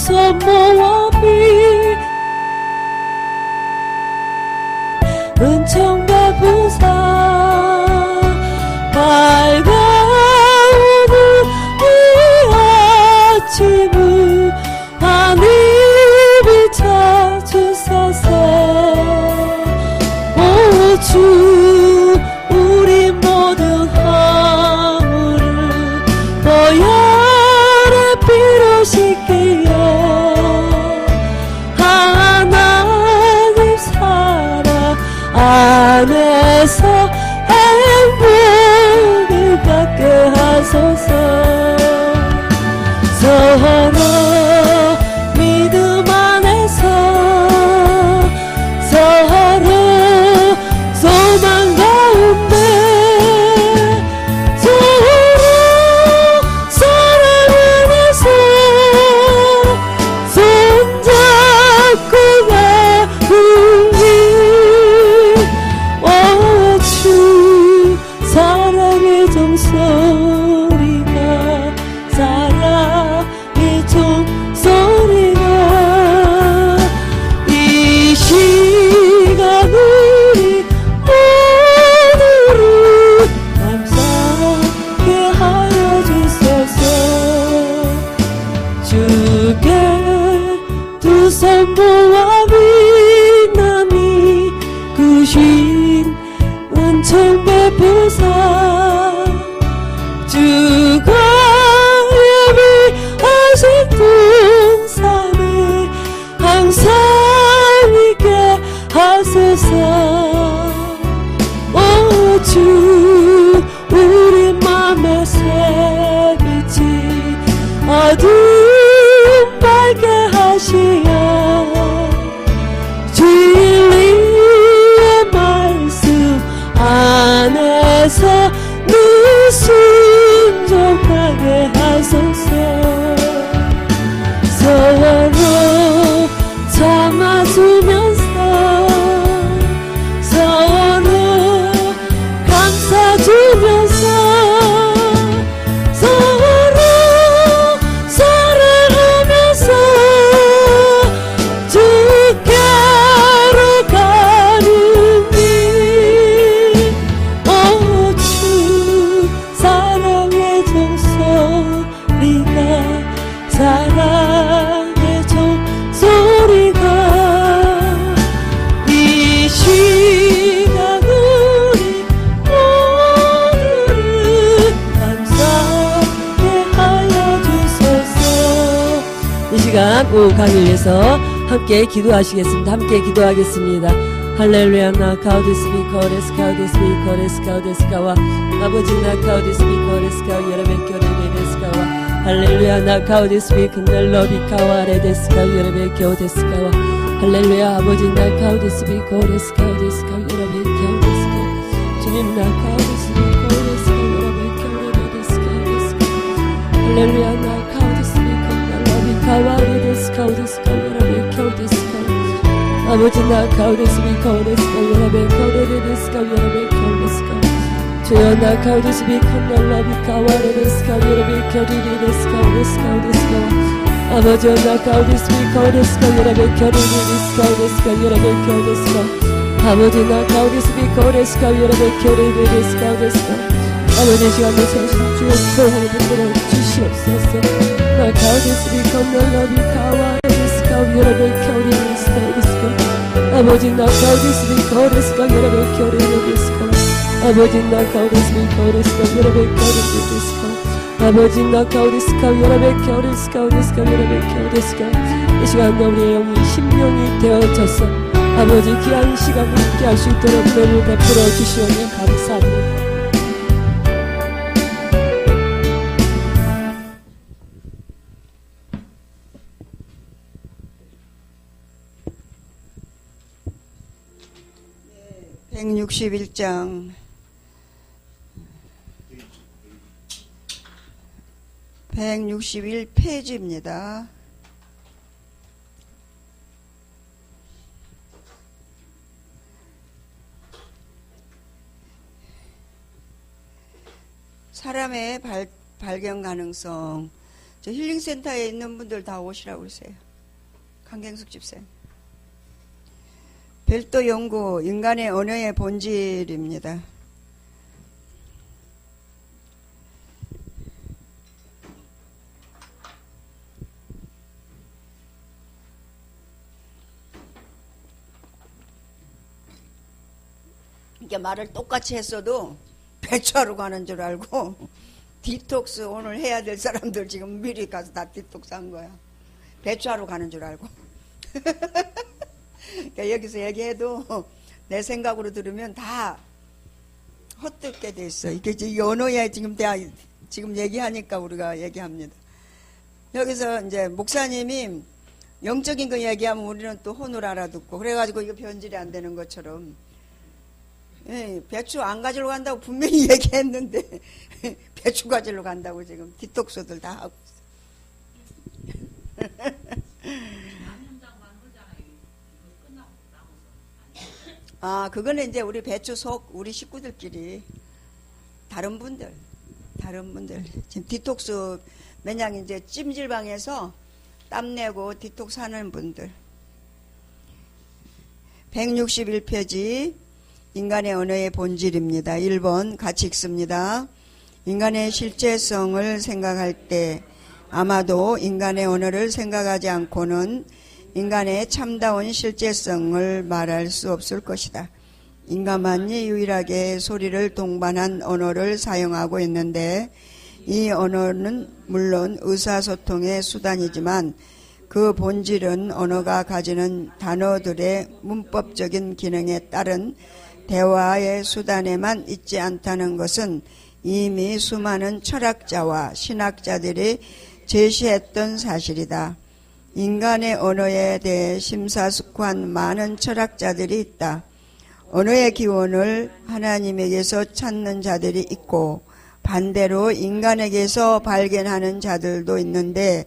손 모아비 은총 베푸사 밝아오는 이 아침을 하늘 비춰주소서. 오 주 우리 모든 허물을 보혈의 피로 씻기려 하나님 사랑 안에서 행복을 받게 하소서. 서로 믿음 안에서 서로 소망 가운데 서로 사랑 안에서 손잡고 가우니 오 주 사랑의 종소리가 사랑의 종소리가 이 시간 우리 모두를 감사하게 하여 주소서. 주께 두 손 모아 비나니 구신 은총 베푸사 주가 예비하신 풍산에 항상 있게 하소서. 오 주 우리 맘의 새빛이 어둠 밝게 하시어 진리의 말씀 안에서 늘 순종하게 하소서. 서로 참아주면서 서로 감싸주면서 서로 사랑하면서 주께로 가는 길 오 주 사랑의 종소리가 사랑의 종소리가 이 시간 우리 모두를 감사하게 하여 주소서. 이 시간 오강을 위해서 함께 기도하시겠습니다. 함께 기도하겠습니다. 할렐루야 나 가우디스비코 레스카우디스비코 레스카우디스카와 아버지 나 가우디스비코 레스카우 여러분 교회의 레스카와 할렐루야 나 가우디스비코 넬로비카와 레데스카우 여러분 교데스카와 할렐루야 아버지 나 가우디스비코 레스카우디스카우 여러분 교데스카우 주님 나 가우디스비코 레스카우 여러분 교레데스카우 할렐루야 나 가우디스비코 넬로비카와 레데스카우디스카우 여러분 교데스카우 아버지 나 가우디스비코 레스카우 여러분 교레데스카우 여러분 교데스카우 주여 나 가우디스비코 넬로비카와 레데스카우 여러분 교레데스카우 레스카우 데스카우 아버지 나 가우디스비코 레스카우 여러분 교레데스카우 레스카우 여러분 교데스카우 아버지 나 가우디스비코 레스카우 여러분 교레데스카우 데스카우 아버지 시간에 서신 주의 소원을 들어 주시옵소서. 나 가우디스비코 넬로비카와 레데스카우 여러분 교레데스카우 데스카우 아버지 나 가우디스비코 레스카우 여러분 교레데스카우 아버지 나 가우디스비코 레스카우 여러분 교레데스카우 아버지 나 가우디스카우 여러분 교레스카우 데스카우 여러분 교데스카우 이 시간 우리의 영이 심령이 되어져서 아버지 귀한 시간을 함께 할 수 있도록 은혜를 베풀어 주시오니 감사합니다. 네, 161장 161페이지입니다. 사람의 발견 가능성 저 힐링센터에 있는 분들 다 오시라고 그러세요. 강경숙 집사님. 별도 연구, 인간의 언어의 본질입니다. 이게 말을 똑같이 했어도 배추하러 가는 줄 알고 디톡스 오늘 해야 될 사람들 지금 미리 가서 다 디톡스 한 거야. 배추하러 가는 줄 알고. 그러니까 여기서 얘기해도 내 생각으로 들으면 다 헛듣게 돼 있어. 이게 이제 언어야 지금 얘기하니까 우리가 얘기합니다. 여기서 이제 목사님이 영적인 거 얘기하면 우리는 또 혼을 알아듣고 그래가지고 이거 변질이 안 되는 것처럼 예, 배추 안 가지러 간다고 분명히 얘기했는데 배추 가지러 간다고 지금 디톡스들 다 하고 있어. 아, 그거는 이제 우리 배추 속 우리 식구들끼리 다른 분들 지금 디톡스 매냥 이제 찜질방에서 땀내고 디톡스 하는 분들. 161페이지 인간의 언어의 본질입니다. 1번 같이 읽습니다. 인간의 실제성을 생각할 때 아마도 인간의 언어를 생각하지 않고는 인간의 참다운 실제성을 말할 수 없을 것이다. 인간만이 유일하게 소리를 동반한 언어를 사용하고 있는데 이 언어는 물론 의사소통의 수단이지만 그 본질은 언어가 가지는 단어들의 문법적인 기능에 따른 대화의 수단에만 있지 않다는 것은 이미 수많은 철학자와 신학자들이 제시했던 사실이다. 인간의 언어에 대해 심사숙고한 많은 철학자들이 있다. 언어의 기원을 하나님에게서 찾는 자들이 있고 반대로 인간에게서 발견하는 자들도 있는데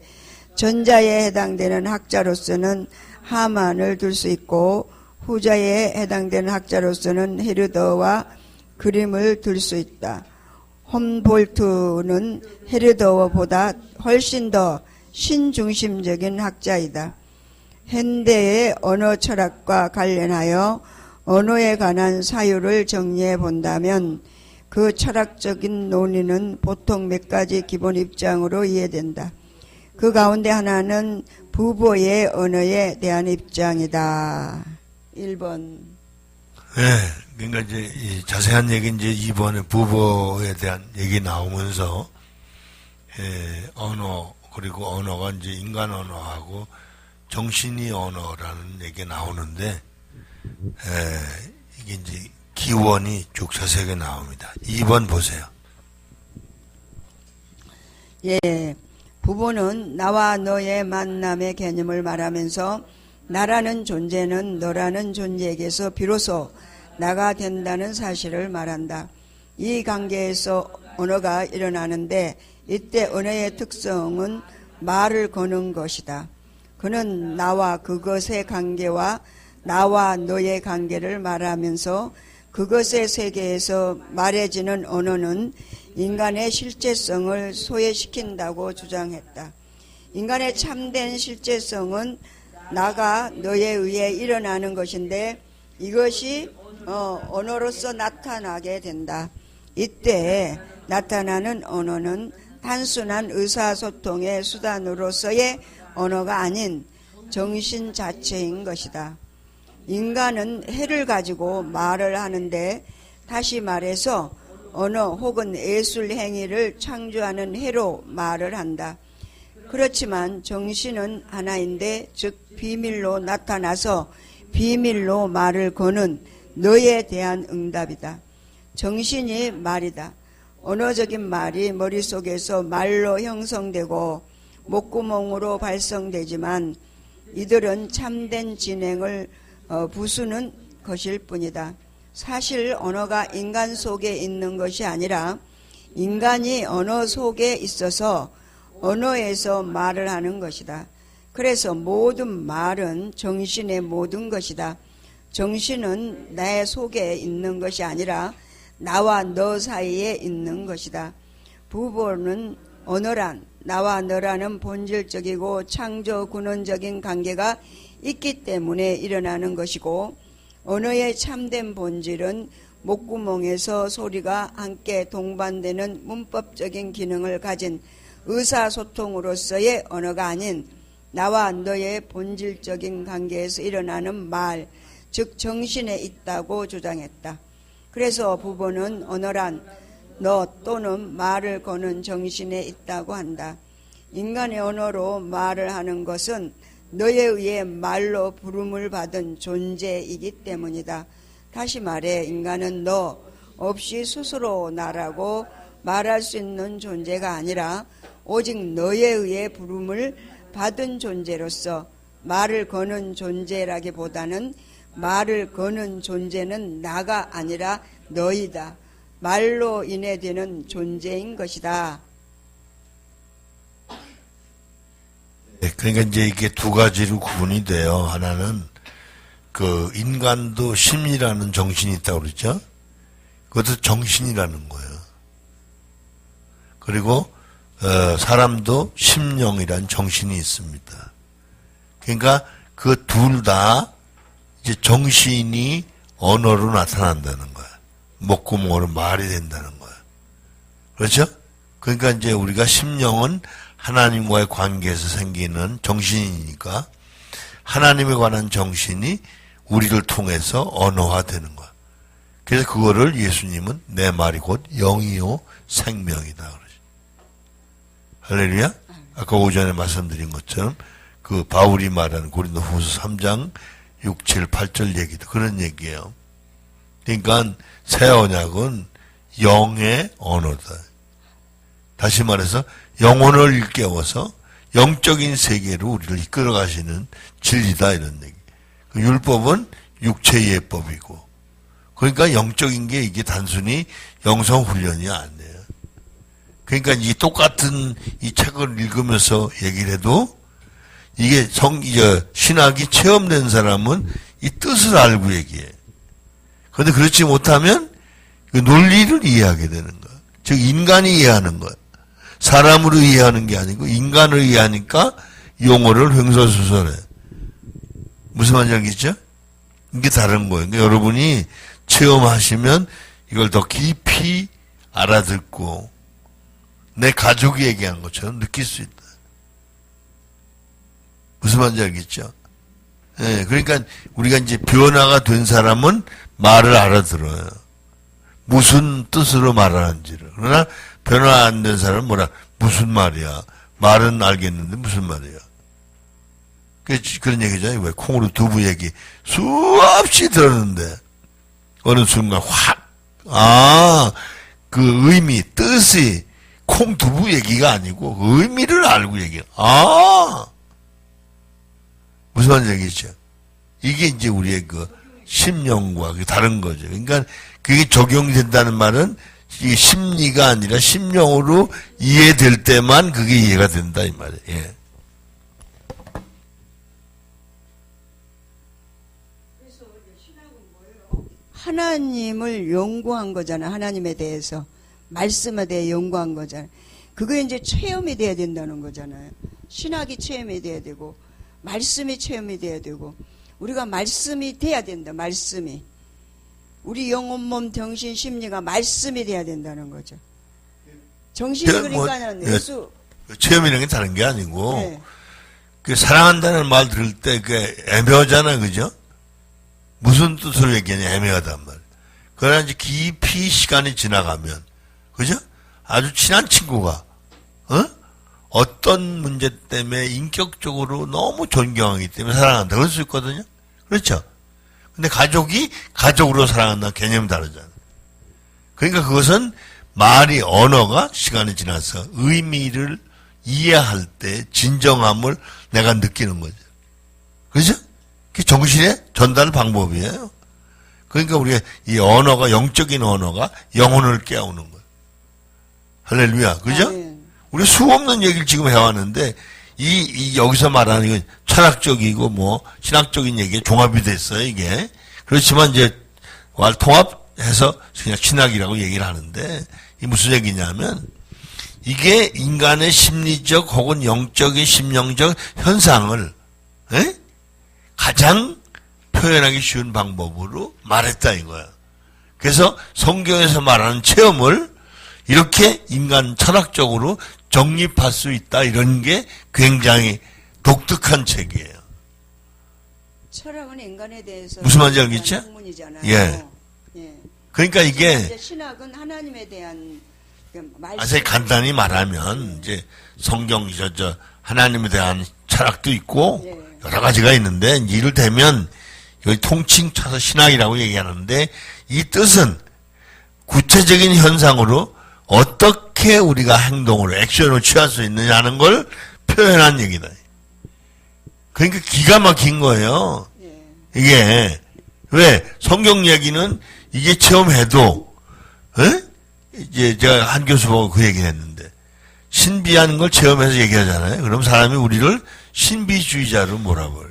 전자에 해당되는 학자로서는 하만을 들 수 있고 후자에 해당되는 학자로서는 헤르더와 그림을 들 수 있다. 홈볼트는 헤르더보다 훨씬 더 신중심적인 학자이다. 현대의 언어 철학과 관련하여 언어에 관한 사유를 정리해 본다면 그 철학적인 논의는 보통 몇 가지 기본 입장으로 이해된다. 그 가운데 하나는 부보의 언어에 대한 입장이다. 1번. 네, 그러니까 이제 이 자세한 얘기 이제 이번에 부보에 대한 얘기 나오면서 언어 그리고 언어가 이제 인간 언어하고 정신이 언어라는 얘기 나오는데 이게 이제 기원이 쭉 자세하게 나옵니다. 2번 보세요. 예, 부보는 나와 너의 만남의 개념을 말하면서 나라는 존재는 너라는 존재에게서 비로소 나가 된다는 사실을 말한다. 이 관계에서 언어가 일어나는데 이때 언어의 특성은 말을 거는 것이다. 그는 나와 그것의 관계와 나와 너의 관계를 말하면서 그것의 세계에서 말해지는 언어는 인간의 실제성을 소외시킨다고 주장했다. 인간의 참된 실제성은 나가 너에 의해 일어나는 것인데 이것이 언어로서 나타나게 된다. 이때 나타나는 언어는 단순한 의사소통의 수단으로서의 언어가 아닌 정신 자체인 것이다. 인간은 해를 가지고 말을 하는데 다시 말해서 언어 혹은 예술 행위를 창조하는 해로 말을 한다. 그렇지만 정신은 하나인데 즉 비밀로 나타나서 비밀로 말을 거는 너에 대한 응답이다. 정신이 말이다. 언어적인 말이 머릿속에서 말로 형성되고 목구멍으로 발성되지만 이들은 참된 진행을 부수는 것일 뿐이다. 사실 언어가 인간 속에 있는 것이 아니라 인간이 언어 속에 있어서 언어에서 말을 하는 것이다. 그래서 모든 말은 정신의 모든 것이다. 정신은 내 속에 있는 것이 아니라 나와 너 사이에 있는 것이다. 부보는 언어란 나와 너라는 본질적이고 창조 근원적인 관계가 있기 때문에 일어나는 것이고, 언어의 참된 본질은 목구멍에서 소리가 함께 동반되는 문법적인 기능을 가진 의사소통으로서의 언어가 아닌 나와 너의 본질적인 관계에서 일어나는 말, 즉 정신에 있다고 주장했다. 그래서 부보는 언어란 너 또는 말을 거는 정신에 있다고 한다. 인간의 언어로 말을 하는 것은 너에 의해 말로 부름을 받은 존재이기 때문이다. 다시 말해 인간은 너 없이 스스로 나라고 말할 수 있는 존재가 아니라 오직 너에 의해 부름을 받은 존재로서 말을 거는 존재라기보다는 말을 거는 존재는 나가 아니라 너이다. 말로 인해 되는 존재인 것이다. 네, 그러니까 이제 이게 두 가지로 구분이 돼요. 하나는 그 인간도 심이라는 정신이 있다고 그랬죠. 그것도 정신이라는 거예요. 그리고 사람도 심령이란 정신이 있습니다. 그러니까 그 둘 다 이제 정신이 언어로 나타난다는 거야. 목구멍으로 말이 된다는 거야. 그렇죠? 그러니까 이제 우리가 심령은 하나님과의 관계에서 생기는 정신이니까 하나님에 관한 정신이 우리를 통해서 언어화되는 거야. 그래서 그거를 예수님은 내 말이 곧 영이요 생명이다 그러죠. 할렐루야. 아까 오전에 말씀드린 것처럼 그 바울이 말하는 고린도후서 3장 6, 7, 8절 얘기도 그런 얘기예요. 그러니까 새 언약은 영의 언어다. 다시 말해서 영혼을 일깨워서 영적인 세계로 우리를 이끌어 가시는 진리다 이런 얘기. 그 율법은 육체의 예법이고, 그러니까 영적인 게 이게 단순히 영성 훈련이 아니에요. 그러니까 이 똑같은 이 책을 읽으면서 얘기를 해도 이게 신학이 체험된 사람은 이 뜻을 알고 얘기해. 그런데 그렇지 못하면 그 논리를 이해하게 되는 거야. 즉 인간이 이해하는 거야. 사람으로 이해하는 게 아니고 인간을 이해하니까 용어를 횡설수설해. 무슨 말인지 알겠죠? 이게 다른 거예요. 그러니까 여러분이 체험하시면 이걸 더 깊이 알아듣고 내 가족이 얘기한 것처럼 느낄 수 있다. 무슨 말인지 알겠죠? 예, 그러니까 우리가 이제 변화가 된 사람은 말을 알아들어요. 무슨 뜻으로 말하는지를. 그러나 변화 안 된 사람은 뭐라, 무슨 말이야. 말은 알겠는데 무슨 말이야. 그런 얘기잖아요. 왜 콩으로 두부 얘기 수없이 들었는데 어느 순간 확, 그 의미, 뜻이 콩 두부 얘기가 아니고 그 의미를 알고 얘기해. 무슨 말인지 알겠죠? 이게 이제 우리의 그 심령과 다른 거죠. 그러니까 그게 적용된다는 말은 이게 심리가 아니라 심령으로 이해될 때만 그게 이해가 된다 이 말이에요. 예. 하나님을 연구한 거잖아. 하나님에 대해서 말씀에 대해 연구한 거잖아. 그게 이제 체험이 돼야 된다는 거잖아요. 신학이 체험이 돼야 되고 말씀이 체험이 돼야 되고 우리가 말씀이 돼야 된다. 말씀이 우리 영혼, 몸, 정신, 심리가 말씀이 돼야 된다는 거죠. 정신이 그러니까는 예수 체험이라는 게 다른 게 아니고 네. 그 사랑한다는 말 들을 때 그 애매하잖아, 그죠? 무슨 뜻으로 얘기하냐 애매하단 말. 그러나 이제 깊이 시간이 지나가면, 그죠? 아주 친한 친구가 어떤 문제 때문에 인격적으로 너무 존경하기 때문에 사랑한다. 그럴 수 있거든요. 그렇죠? 근데 가족이 가족으로 사랑한다는 개념이 다르잖아. 그러니까 그것은 말이, 언어가 시간이 지나서 의미를 이해할 때 진정함을 내가 느끼는 거죠. 그죠? 그게 정신의 전달 방법이에요. 그러니까 우리가 이 언어가, 영적인 언어가 영혼을 깨우는 거예요. 할렐루야. 그죠? 우리 수없는 얘기를 지금 해왔는데, 여기서 말하는 건 철학적이고 신학적인 얘기에 종합이 됐어요, 이게. 그렇지만 이제, 통합해서 그냥 신학이라고 얘기를 하는데, 이 무슨 얘기냐면, 이게 인간의 심리적 혹은 영적인 심령적 현상을 가장 표현하기 쉬운 방법으로 말했다 이거야. 그래서 성경에서 말하는 체험을 이렇게 인간 철학적으로 정립할 수 있다, 이런 게 굉장히 독특한 책이에요. 철학은 인간에 대해서 무슨 말인지 알겠죠? 학문이잖아요. 예. 예. 그러니까 이게 이제 신학은 하나님에 대한 말씀. 아주 간단히 말하면 이제 성경 저 하나님에 대한 철학도 있고 예. 여러 가지가 있는데, 이를테면 여기 통칭 쳐서 신학이라고 얘기하는데, 이 뜻은 구체적인 현상으로 어떻게 우리가 행동으로 액션을 취할 수 있느냐는 걸 표현한 얘기다. 그러니까 기가 막힌 거예요. 예. 이게 왜 성경 얘기는 이게 체험해도 이제 제가 한 교수 보고 그 얘기를 했는데, 신비한 걸 체험해서 얘기하잖아요. 그럼 사람이 우리를 신비주의자로 몰아버려.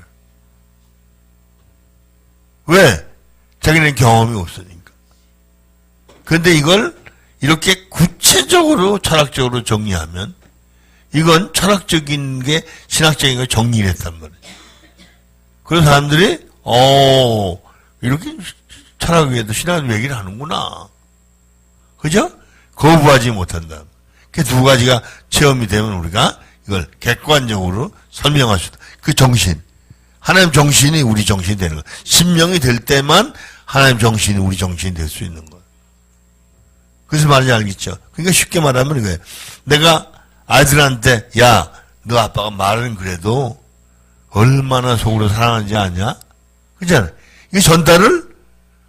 왜? 자기는 경험이 없으니까. 그런데 이걸 이렇게 구체적으로 철학적으로 정리하면 이건 철학적인 게 신학적인 걸 정리를 했단 말이에요. 그래서 사람들이 이렇게 철학 위에도 신학 얘기를 하는구나. 그죠? 거부하지 못한다. 그 두 가지가 체험이 되면 우리가 이걸 객관적으로 설명할 수 있다. 그 정신. 하나님 정신이 우리 정신이 되는 거야. 신명이 될 때만 하나님 정신이 우리 정신이 될 수 있는 거야. 그래서 말인지 알겠죠? 그러니까 쉽게 말하면 이거예요. 내가 아이들한테, 야, 너 아빠가 말은 그래도 얼마나 속으로 사랑하는지 아냐? 그잖아. 이 전달을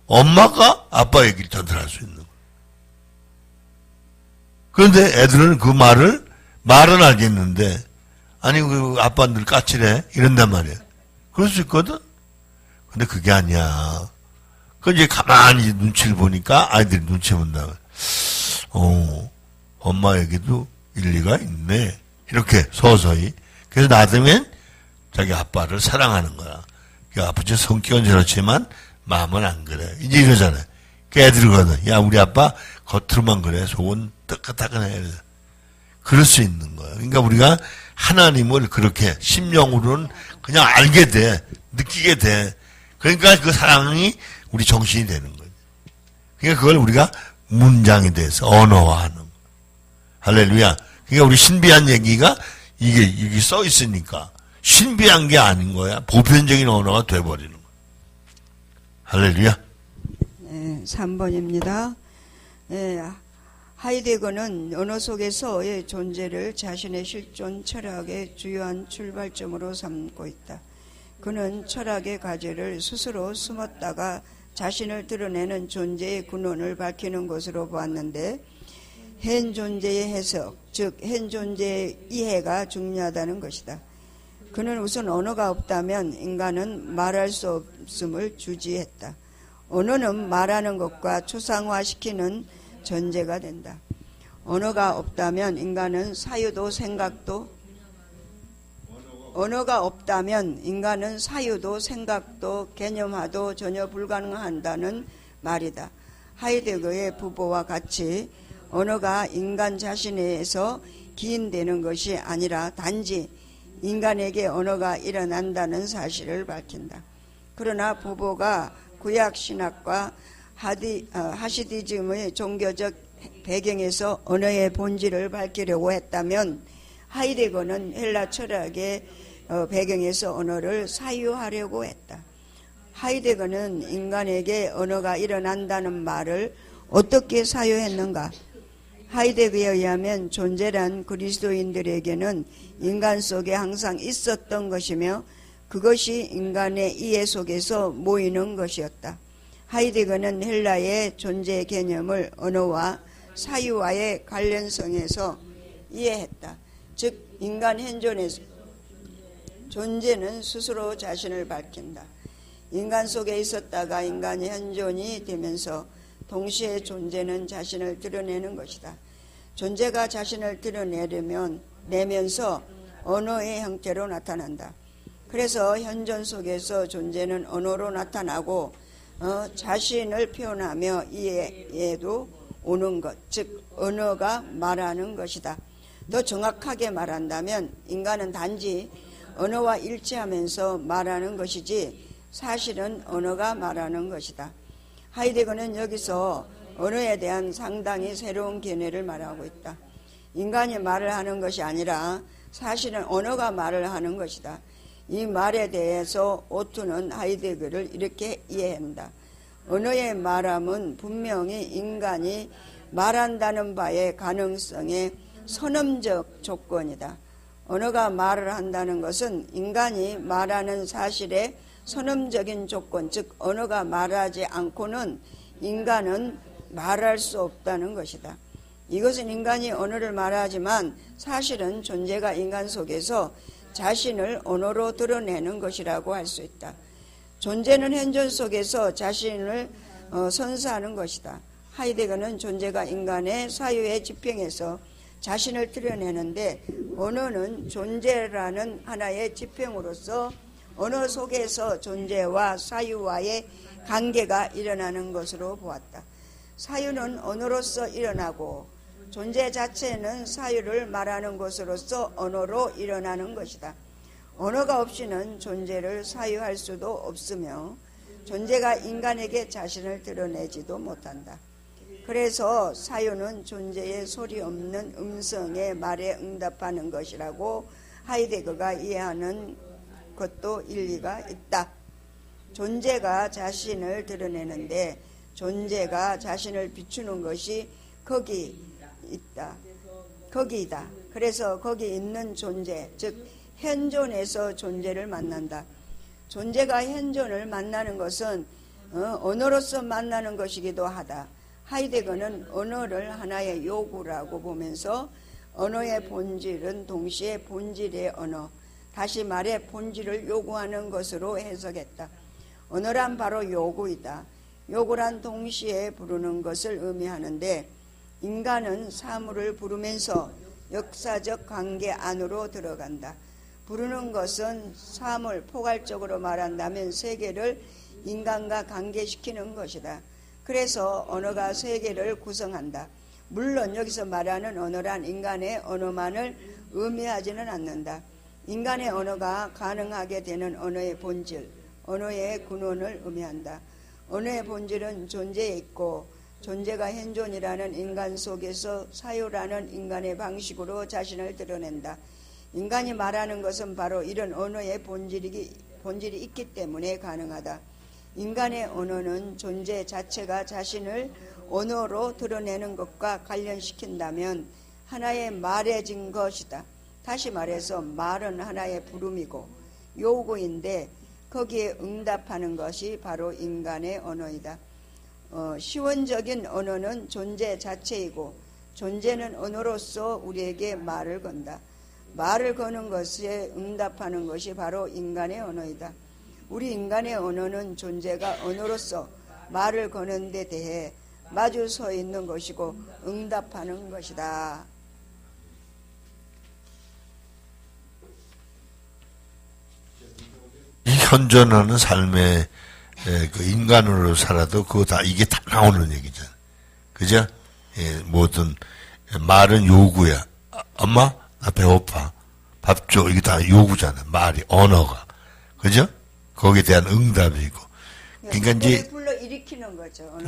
엄마가 아빠 얘기를 전달할 수 있는 거야. 그런데 애들은 그 말은 알겠는데, 아니, 그 아빠 늘 까칠해. 이런단 말이야. 그럴 수 있거든? 근데 그게 아니야. 그 이제 가만히 눈치를 보니까 아이들이 눈치 본다. 엄마 얘기도 일리가 있네. 이렇게 서서히. 그래서 나중엔 자기 아빠를 사랑하는 거야. 그 아버지 성격은 저렇지만 마음은 안 그래. 이제 이러잖아요. 그 애들이 그러거든. 야, 우리 아빠 겉으로만 그래. 속은 뜨끈뜨끈해. 그럴 수 있는 거야. 그러니까 우리가 하나님을 그렇게 심령으로는 그냥 알게 돼. 느끼게 돼. 그러니까 그 사랑이 우리 정신이 되는 거지. 그러니까 그걸 우리가 문장에 대해서 언어화하는 거야. 할렐루야. 그러니까 우리 신비한 얘기가 이게 써 있으니까 신비한 게 아닌 거야. 보편적인 언어가 돼버리는 거야. 할렐루야. 네, 3번입니다. 네, 하이데거는 언어 속에서의 존재를 자신의 실존 철학의 주요한 출발점으로 삼고 있다. 그는 철학의 과제를 스스로 숨었다가 자신을 드러내는 존재의 근원을 밝히는 것으로 보았는데, 현 존재의 해석, 즉 현 존재의 이해가 중요하다는 것이다. 그는 우선 언어가 없다면 인간은 말할 수 없음을 주지했다. 언어는 말하는 것과 초상화시키는 전제가 된다. 언어가 없다면 인간은 사유도 생각도 개념화도 전혀 불가능한다는 말이다. 하이데거의 부보와 같이 언어가 인간 자신에서 기인되는 것이 아니라 단지 인간에게 언어가 일어난다는 사실을 밝힌다. 그러나 부보가 구약 신학과 하시디즘의 종교적 배경에서 언어의 본질을 밝히려고 했다면, 하이데거는 헬라 철학의 배경에서 언어를 사유하려고 했다. 하이데거는 인간에게 언어가 일어난다는 말을 어떻게 사유했는가? 하이데거에 의하면 존재란 그리스도인들에게는 인간 속에 항상 있었던 것이며 그것이 인간의 이해 속에서 모이는 것이었다. 하이데거는 헬라의 존재 개념을 언어와 사유와의 관련성에서 이해했다. 즉 인간 현존에서 존재는 스스로 자신을 밝힌다. 인간 속에 있었다가 인간의 현존이 되면서 동시에 존재는 자신을 드러내는 것이다. 존재가 자신을 드러내면서 언어의 형태로 나타난다. 그래서 현존 속에서 존재는 언어로 나타나고 자신을 표현하며 이해에도 오는 것, 즉 언어가 말하는 것이다. 더 정확하게 말한다면 인간은 단지 언어와 일치하면서 말하는 것이지 사실은 언어가 말하는 것이다. 하이데거는 여기서 언어에 대한 상당히 새로운 견해를 말하고 있다. 인간이 말을 하는 것이 아니라 사실은 언어가 말을 하는 것이다. 이 말에 대해서 오투는 하이데거를 이렇게 이해한다. 언어의 말함은 분명히 인간이 말한다는 바의 가능성의 선언적 조건이다. 언어가 말을 한다는 것은 인간이 말하는 사실의 선언적인 조건, 즉 언어가 말하지 않고는 인간은 말할 수 없다는 것이다. 이것은 인간이 언어를 말하지만 사실은 존재가 인간 속에서 자신을 언어로 드러내는 것이라고 할 수 있다. 존재는 현존 속에서 자신을 선사하는 것이다. 하이데거는 존재가 인간의 사유의 지평에서 자신을 드러내는데 언어는 존재라는 하나의 지평으로서 언어 속에서 존재와 사유와의 관계가 일어나는 것으로 보았다. 사유는 언어로서 일어나고 존재 자체는 사유를 말하는 것으로서 언어로 일어나는 것이다. 언어가 없이는 존재를 사유할 수도 없으며 존재가 인간에게 자신을 드러내지도 못한다. 그래서 사유는 존재의 소리 없는 음성의 말에 응답하는 것이라고 하이데거가 이해하는 것도 일리가 있다. 존재가 자신을 드러내는데 존재가 자신을 비추는 것이 거기이다. 그래서 거기 있는 존재, 즉 현존에서 존재를 만난다. 존재가 현존을 만나는 것은 언어로서 만나는 것이기도 하다. 하이데거는 언어를 하나의 요구라고 보면서 언어의 본질은 동시에 본질의 언어, 다시 말해 본질을 요구하는 것으로 해석했다. 언어란 바로 요구이다. 요구란 동시에 부르는 것을 의미하는데 인간은 사물을 부르면서 역사적 관계 안으로 들어간다. 부르는 것은 사물, 포괄적으로 말한다면 세계를 인간과 관계시키는 것이다. 그래서 언어가 세계를 구성한다. 물론 여기서 말하는 언어란 인간의 언어만을 의미하지는 않는다. 인간의 언어가 가능하게 되는 언어의 본질, 언어의 근원을 의미한다. 언어의 본질은 존재에 있고 존재가 현존이라는 인간 속에서 사유라는 인간의 방식으로 자신을 드러낸다. 인간이 말하는 것은 바로 이런 언어의 본질이 있기 때문에 가능하다. 인간의 언어는 존재 자체가 자신을 언어로 드러내는 것과 관련시킨다면 하나의 말해진 것이다. 다시 말해서 말은 하나의 부름이고 요구인데 거기에 응답하는 것이 바로 인간의 언어이다. 시원적인 언어는 존재 자체이고 존재는 언어로서 우리에게 말을 건다. 말을 거는 것에 응답하는 것이 바로 인간의 언어이다. 우리 인간의 언어는 존재가 언어로서 말을 거는 데 대해 마주 서 있는 것이고 응답하는 것이다. 이 현존하는 삶의 그 인간으로 살아도 그거 다 이게 다 나오는 얘기잖아. 그죠? 모든 말은 요구야. 엄마 나 배고파. 밥 줘. 이게 다 요구잖아. 말이 언어가. 그죠? 거기에 대한 응답이고. 그러니까 이제 불러 일으키는 거죠.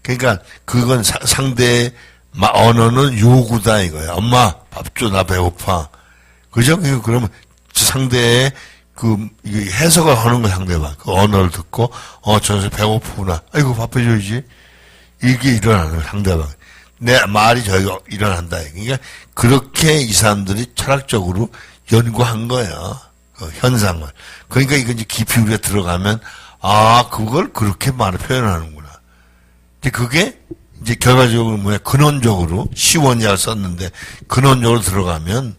그러니까 그건 상대의 언어는 요구다 이거야. 엄마 밥 줘. 나 배고파. 그죠? 그러면 상대의 그 해석을 하는 거 상대방 그 언어를 듣고 저 배고프구나. 아이고 밥 해줘야지. 이게 일어나는 상대방. 내 말이 저희가 일어난다. 그러니까 그렇게 이 사람들이 철학적으로 연구한 거예요. 그 현상을. 그러니까 이거 이제 깊이 우리가 들어가면 그걸 그렇게 말을 표현하는구나. 이제 그게 이제 결과적으로 근원적으로 시원이라고 썼는데 근원적으로 들어가면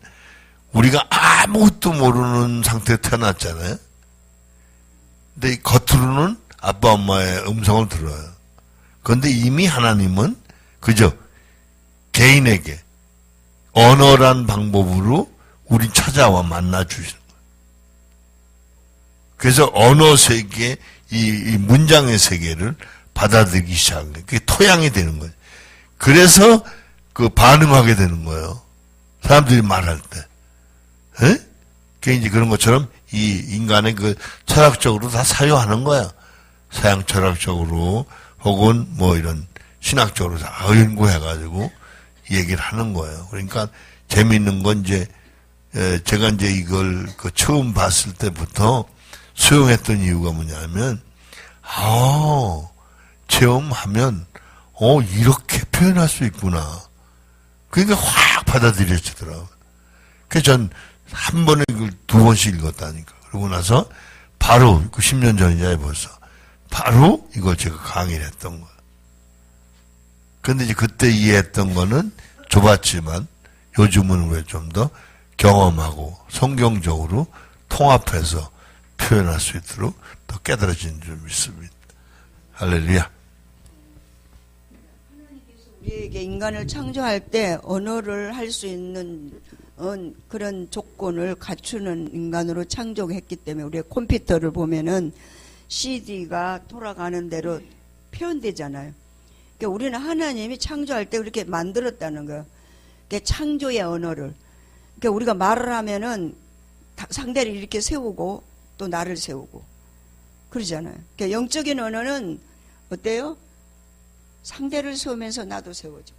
우리가 아무것도 모르는 상태에 태어났잖아요. 근데 겉으로는 아빠 엄마의 음성을 들어요. 그런데 이미 하나님은 그저 개인에게 언어란 방법으로 우리 찾아와 만나 주시는 거예요. 그래서 언어 세계, 이 문장의 세계를 받아들이기 시작한 거예요. 그게 토양이 되는 거예요. 그래서 그 반응하게 되는 거예요. 사람들이 말할 때. 에? 그 이제 그런 것처럼 이 인간의 그 철학적으로 다 사유하는 거야. 서양 철학적으로 혹은 뭐 이런 신학적으로 다 연구해가지고 얘기를 하는 거예요. 그러니까 재미있는 건 이제 제가 이제 이걸 그 처음 봤을 때부터 수용했던 이유가 뭐냐면 체험하면 이렇게 표현할 수 있구나. 그러니까 확 받아들여지더라고요. 그래서 전 한 번에 그걸 2번씩 읽었다니까. 그러고 나서 바로 그 10년 전이냐 벌써 바로 이걸 제가 강의를 했던 거예요. 근데 이제 그때 이해했던 거는 좁았지만 요즘은 왜 좀 더 경험하고 성경적으로 통합해서 표현할 수 있도록 더 깨달아진 줄 믿습니다. 할렐루야. 우리에게 인간을 창조할 때 언어를 할 수 있는 그런 조건을 갖추는 인간으로 창조했기 때문에 우리가 컴퓨터를 보면은 CD가 돌아가는 대로 표현되잖아요. 그러니까 우리는 하나님이 창조할 때 그렇게 만들었다는 거예요. 그러니까 창조의 언어를. 그러니까 우리가 말을 하면은 상대를 이렇게 세우고 또 나를 세우고 그러잖아요. 그러니까 영적인 언어는 어때요? 상대를 세우면서 나도 세워져.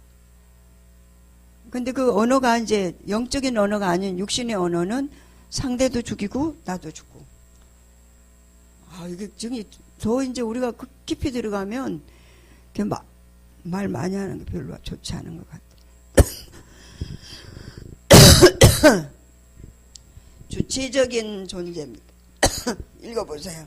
근데 그 언어가 이제 영적인 언어가 아닌 육신의 언어는 상대도 죽이고 나도 죽고. 이게 정이 더 이제 우리가 깊이 들어가면 말 많이 하는 게 별로 좋지 않은 것 같아요. 주체적인 존재입니다. 읽어보세요.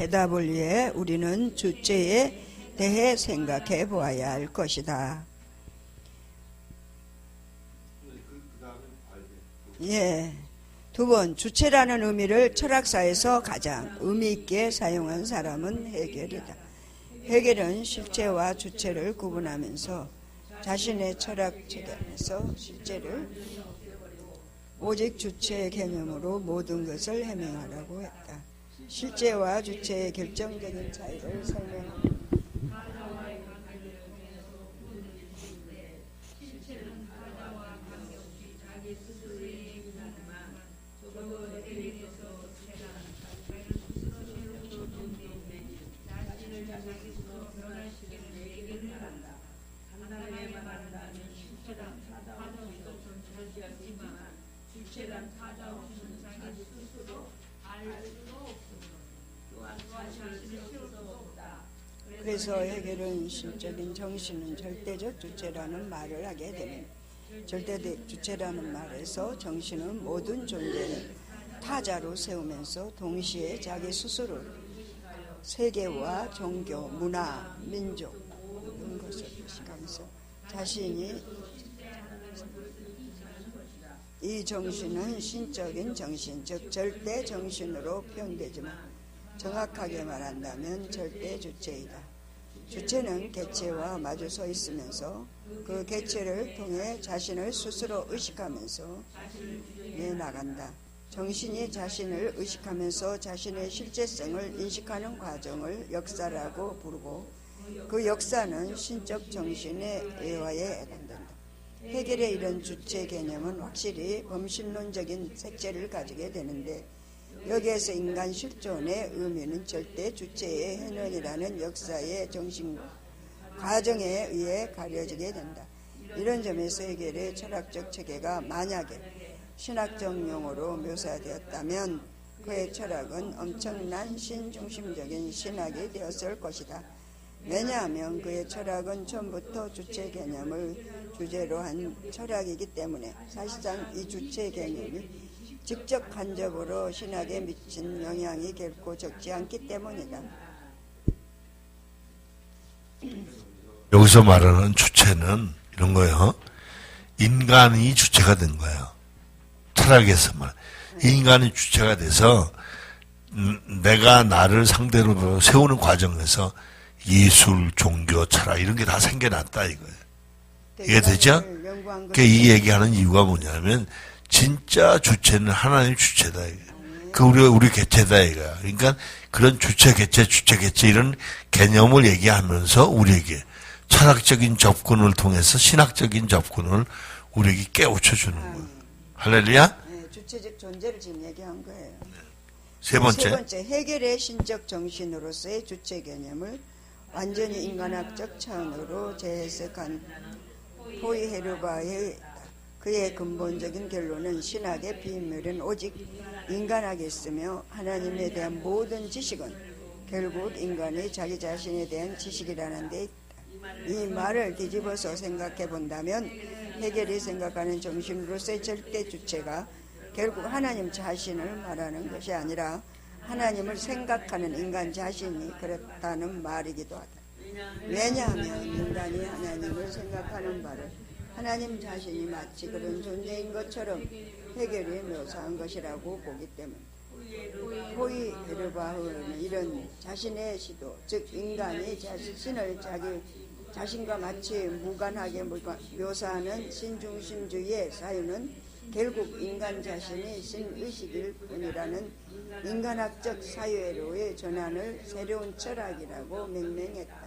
해답을 위해 우리는 주체에 대해 생각해 보아야 할 것이다. 예. 2번, 주체라는 의미를 철학사에서 가장 의미 있게 사용한 사람은 헤겔이다. 헤겔은 실체와 주체를 구분하면서 자신의 철학 체계에서 실체를 오직 주체의 개념으로 모든 것을 해명하라고 했다. 실제와 주체의 결정적인 차이를 설명합니다. 그래서 헤겔은 신적인 정신은 절대적 주체라는 말을 하게 됩니다. 절대적 주체라는 말에서 정신은 모든 존재를 타자로 세우면서 동시에 자기 스스로 세계와 종교, 문화, 민족 이런 것을 의식하면서 자신이 이 정신은 신적인 정신, 즉 절대 정신으로 표현되지만 정확하게 말한다면 절대 주체이다. 주체는 객체와 마주 서 있으면서 그 객체를 통해 자신을 스스로 의식하면서 나간다. 정신이 자신을 의식하면서 자신의 실제성을 인식하는 과정을 역사라고 부르고 그 역사는 신적 정신의 애화에 해당된다. 헤겔의 이런 주체 개념은 확실히 범신론적인 색채를 가지게 되는데 여기에서 인간 실존의 의미는 절대 주체의 현원이라는 역사의 정신 과정에 의해 가려지게 된다. 이런 점에서 헤겔의 철학적 체계가 만약에 신학적 용어로 묘사되었다면 그의 철학은 엄청난 신중심적인 신학이 되었을 것이다. 왜냐하면 그의 철학은 처음부터 주체 개념을 주제로 한 철학이기 때문에 사실상 이 주체 개념이 직접 간접으로 신학에 미친 영향이 결코 적지 않기 때문이다. 여기서 말하는 주체는 이런 거예요. 인간이 주체가 된 거예요. 철학에서만. 인간이 주체가 돼서 내가 나를 상대로 세우는 과정에서 예술, 종교, 철학 이런 게 다 생겨났다 이거예요. 이해되죠? 그러니까 이 얘기하는 이유가 뭐냐면 진짜 주체는 하나님 주체다 이거예요. 그 우리 개체다 이거야. 그러니까 그런 주체, 개체 이런 개념을 얘기하면서 우리에게 철학적인 접근을 통해서 신학적인 접근을 우리에게 깨우쳐 주는 거예요. 할렐루야? 네, 주체적 존재를 지금 얘기한 거예요. 세 번째. 세 번째, 해결의 신적 정신으로서의 주체 개념을 완전히 인간학적 차원으로 재해석한 포이헤르바의 그의 근본적인 결론은 신학의 비밀은 오직 인간학에 있으며 하나님에 대한 모든 지식은 결국 인간의 자기 자신에 대한 지식이라는 데 있다. 이 말을 뒤집어서 생각해 본다면 해결이 생각하는 정신으로서의 절대 주체가 결국 하나님 자신을 말하는 것이 아니라 하나님을 생각하는 인간 자신이 그렇다는 말이기도 하다. 왜냐하면 인간이 하나님을 생각하는 바를 하나님 자신이 마치 그런 존재인 것처럼 해결이 묘사한 것이라고 보기 때문에 포이헤르바흐는 이런 자신의 시도, 즉 인간이 자신을 자기 자신과 마치 무관하게 묘사하는 신중심주의의 사유는 결국 인간 자신이 신의식일 뿐이라는 인간학적 사유로의 전환을 새로운 철학이라고 명명했다.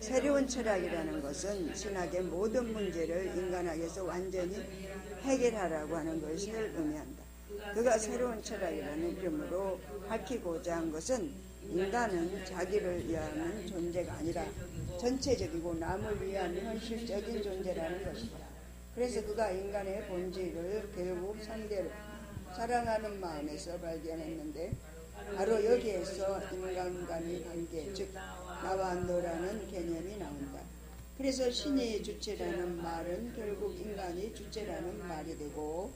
새로운 철학이라는 것은 신학의 모든 문제를 인간학에서 완전히 해결하라고 하는 것을 의미한다. 그가 새로운 철학이라는 이름으로 밝히고자 한 것은 인간은 자기를 위하는 존재가 아니라 전체적이고 남을 위한 현실적인 존재라는 것이다. 그래서 그가 인간의 본질을 결국 상대를 사랑하는 마음에서 발견했는데 바로 여기에서 인간간의 관계, 즉 나와 너라는 개념이 나온다. 그래서 신이 주체라는 말은 결국 인간이 주체라는 말이 되고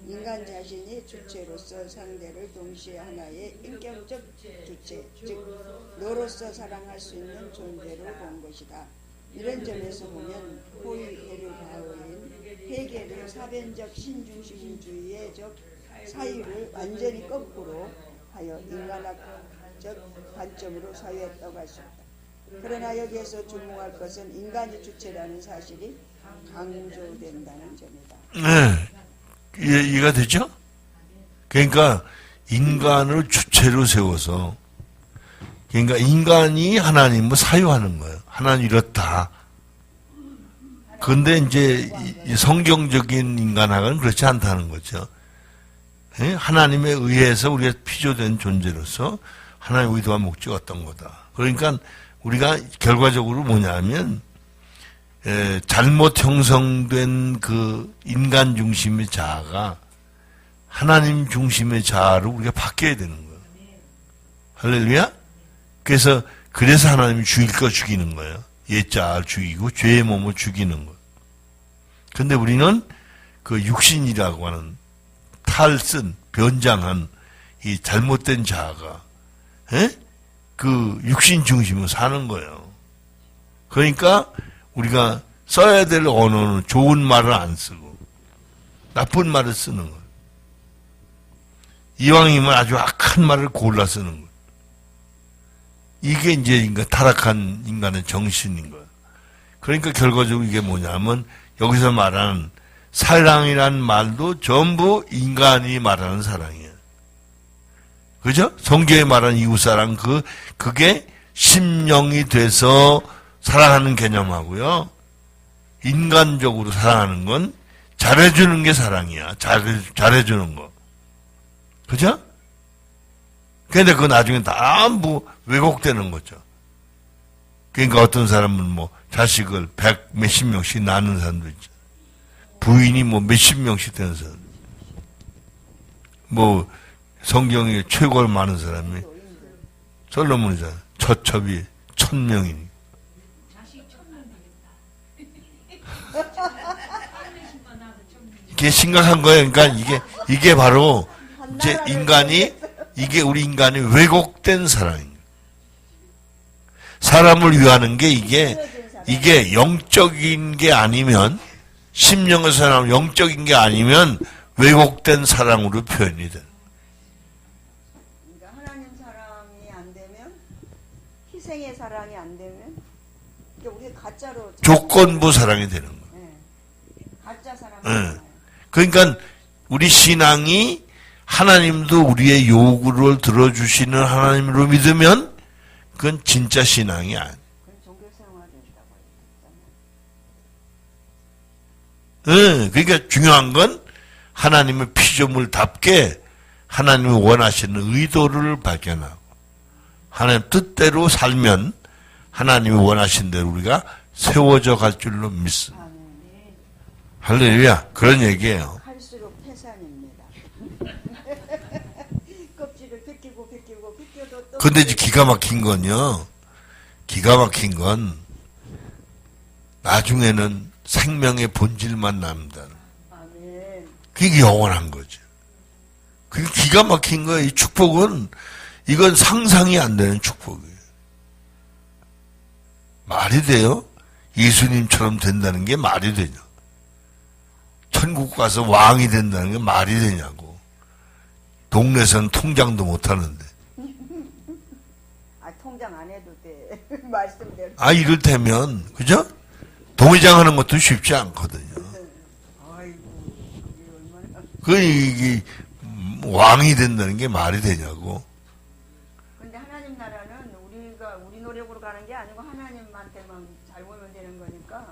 인간 자신이 주체로서 상대를 동시에 하나의 인격적 주체, 즉 너로서 사랑할 수 있는 존재로 본 것이다. 이런 점에서 보면 포이헤르바흐인 해겔의 사변적 신중심주의의 사유를 완전히 거꾸로 하여 인간학적 관점으로 사유했다고 할 수 있다. 그러나 여기에서 주목할 것은 인간이 주체라는 사실이 강조된다는 점이다. 네. 이해가 되죠? 그러니까 인간을 주체로 세워서 그러니까 인간이 하나님을 사유하는 거예요. 하나님 이렇다. 그런데 이제 성경적인 인간학은 그렇지 않다는 거죠. 하나님에 의해서 우리가 피조된 존재로서 하나님의 의도와 목적이 어떤 거다. 그러니까 우리가 결과적으로 뭐냐면 잘못 형성된 그 인간 중심의 자아가 하나님 중심의 자아로 우리가 바뀌어야 되는 거예요. 할렐루야? 그래서 하나님이 죽일 거 죽이는 거예요. 옛자아를 죽이고 죄의 몸을 죽이는 거예요. 그런데 우리는 그 육신이라고 하는 탈쓴, 변장한 이 잘못된 자아가 그 육신 중심으로 사는 거예요. 그러니까 우리가 써야 될 언어는 좋은 말을 안 쓰고 나쁜 말을 쓰는 거예요. 이왕이면 아주 악한 말을 골라 쓰는 거예요. 이게 이제 타락한 인간의 정신인 거예요. 그러니까 결과적으로 이게 뭐냐면 여기서 말하는 사랑이라는 말도 전부 인간이 말하는 사랑이에요. 그죠? 성경에 말하는 이웃사랑 그게 심령이 돼서 사랑하는 개념하고요. 인간적으로 사랑하는 건 잘해주는 게 사랑이야. 잘해주는 거. 그죠? 근데 그거 나중에 다 왜곡되는 거죠. 그러니까 어떤 사람은 자식을 몇십 명씩 낳는 사람도 있죠. 부인이 몇십 명씩 되는 사람. 성경에 최고로 많은 사람이 솔로몬이잖아. 처첩이 1000명이니. 이게 심각한 거예요. 그러니까 이게 바로 이제 이게 우리 인간이 왜곡된 사랑입니다. 사람을 위하는 게 이게 영적인 게 아니면, 심령의 사람 영적인 게 아니면 왜곡된 사랑으로 표현이 돼요. 그러니까 하나님 사랑이 안 되면, 희생의 사랑이 안 되면, 그러니까 우리 가짜로 조건부 사랑이 되는 거예요. 네. 가짜 사랑. 네. 그러니까 우리 신앙이 하나님도 우리의 요구를 들어주시는 하나님으로 믿으면 그건 진짜 신앙이 아니에요. 그건 종교 생활이라고 했잖아요. 네. 그러니까 중요한 건 하나님의 피조물답게 하나님이 원하시는 의도를 발견하고 하나님 뜻대로 살면 하나님이 원하신 대로 우리가 세워져 갈 줄로 믿습니다. 할렐루야. 그런 얘기예요. 할수록 태산입니다. 껍질을 벗기고 또. 근데 이제 기가 막힌 건요. 나중에는 생명의 본질만 남는다. 아멘. 그게 영원한 거죠. 그게 기가 막힌 거예요. 이 축복은, 이건 상상이 안 되는 축복이에요. 말이 돼요? 예수님처럼 된다는 게 말이 되냐? 천국 가서 왕이 된다는 게 말이 되냐고. 동네에서는 통장도 못 하는데. 아, 통장 안 해도 돼. 말씀대로. 이를테면, 그죠? 동의장 하는 것도 쉽지 않거든요. 아이고, 이게 얼마나. 이게 왕이 된다는 게 말이 되냐고. 근데 하나님 나라는 우리 노력으로 가는 게 아니고 하나님한테만 잘 보면 되는 거니까.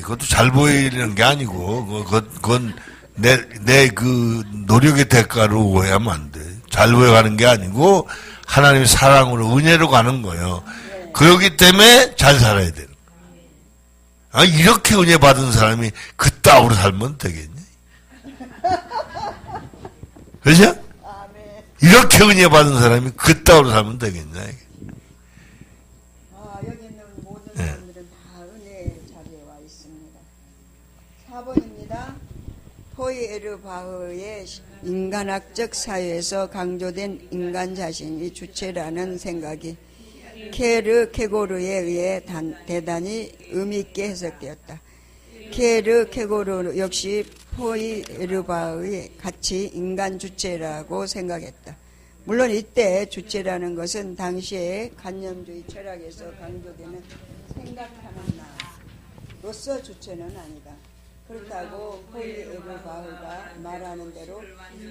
그것도 잘 보이는 게 아니고, 그건 내 그 노력의 대가로 오해하면 안 돼. 잘 보여가는 게 아니고, 하나님의 사랑으로, 은혜로 가는 거예요. 네. 그렇기 때문에 잘 살아야 되는 거예요. 이렇게 은혜 받은 사람이 그따위로 살면 되겠니? 그죠? 아멘. 이렇게 은혜 받은 사람이 그따위로 살면 되겠냐? 여기 있는 모든 네. 사람들은 다 은혜 자리에 와 있습니다. 4번입니다. 포이에르바흐의 인간학적 사회에서 강조된 인간 자신이 주체라는 생각이 케르 케고르에 의해 대단히 의미있게 해석되었다. 케르 케고르 역시 포이에르바흐의 같이 인간 주체라고 생각했다. 물론 이때 주체라는 것은 당시의 관념주의 철학에서 강조되는 생각하는 나로서 주체는 아니다. 그렇다고 포이에르바흐가 말하는 대로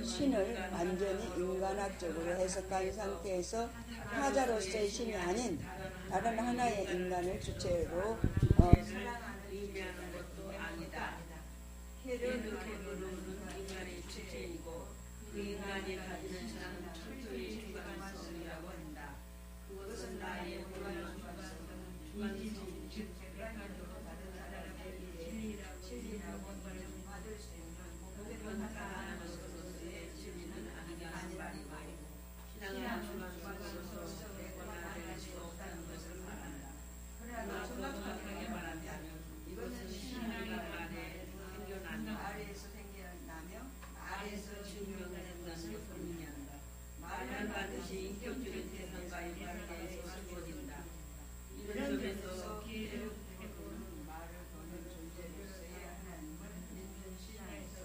신을 완전히 인간학적으로 해석한 상태에서 타자로서의 신이 아닌 다른 하나의 인간을 주체로 사랑하는 의미하는 것도 아니다. 케르케고르는 인간의 주체이고 그 인간이 가지는 신앙은 철저히 주관할 수 없다고 한다. 그것은 나의 주관할 수 없는 주관적인 객관적으로 다른 사람에게 진리라고 받을 수 있는 그대로 나타나는 것으로서의 진리는 아니라는 말이고 신앙은 주관으로서 객관화될 수 없다는 것을 말한다. 그러나 정확하게 말한다면 이것은 신앙이 안에 생겨나며 말에서 생겨나며 말에서 증명된 것을 의미한다. 말은 반드시 인격적인 대상과의 관계에서 이루어진다. 이런 점에서 기회로는 말을 보는 존재로서의 하나님을 믿는 신앙에서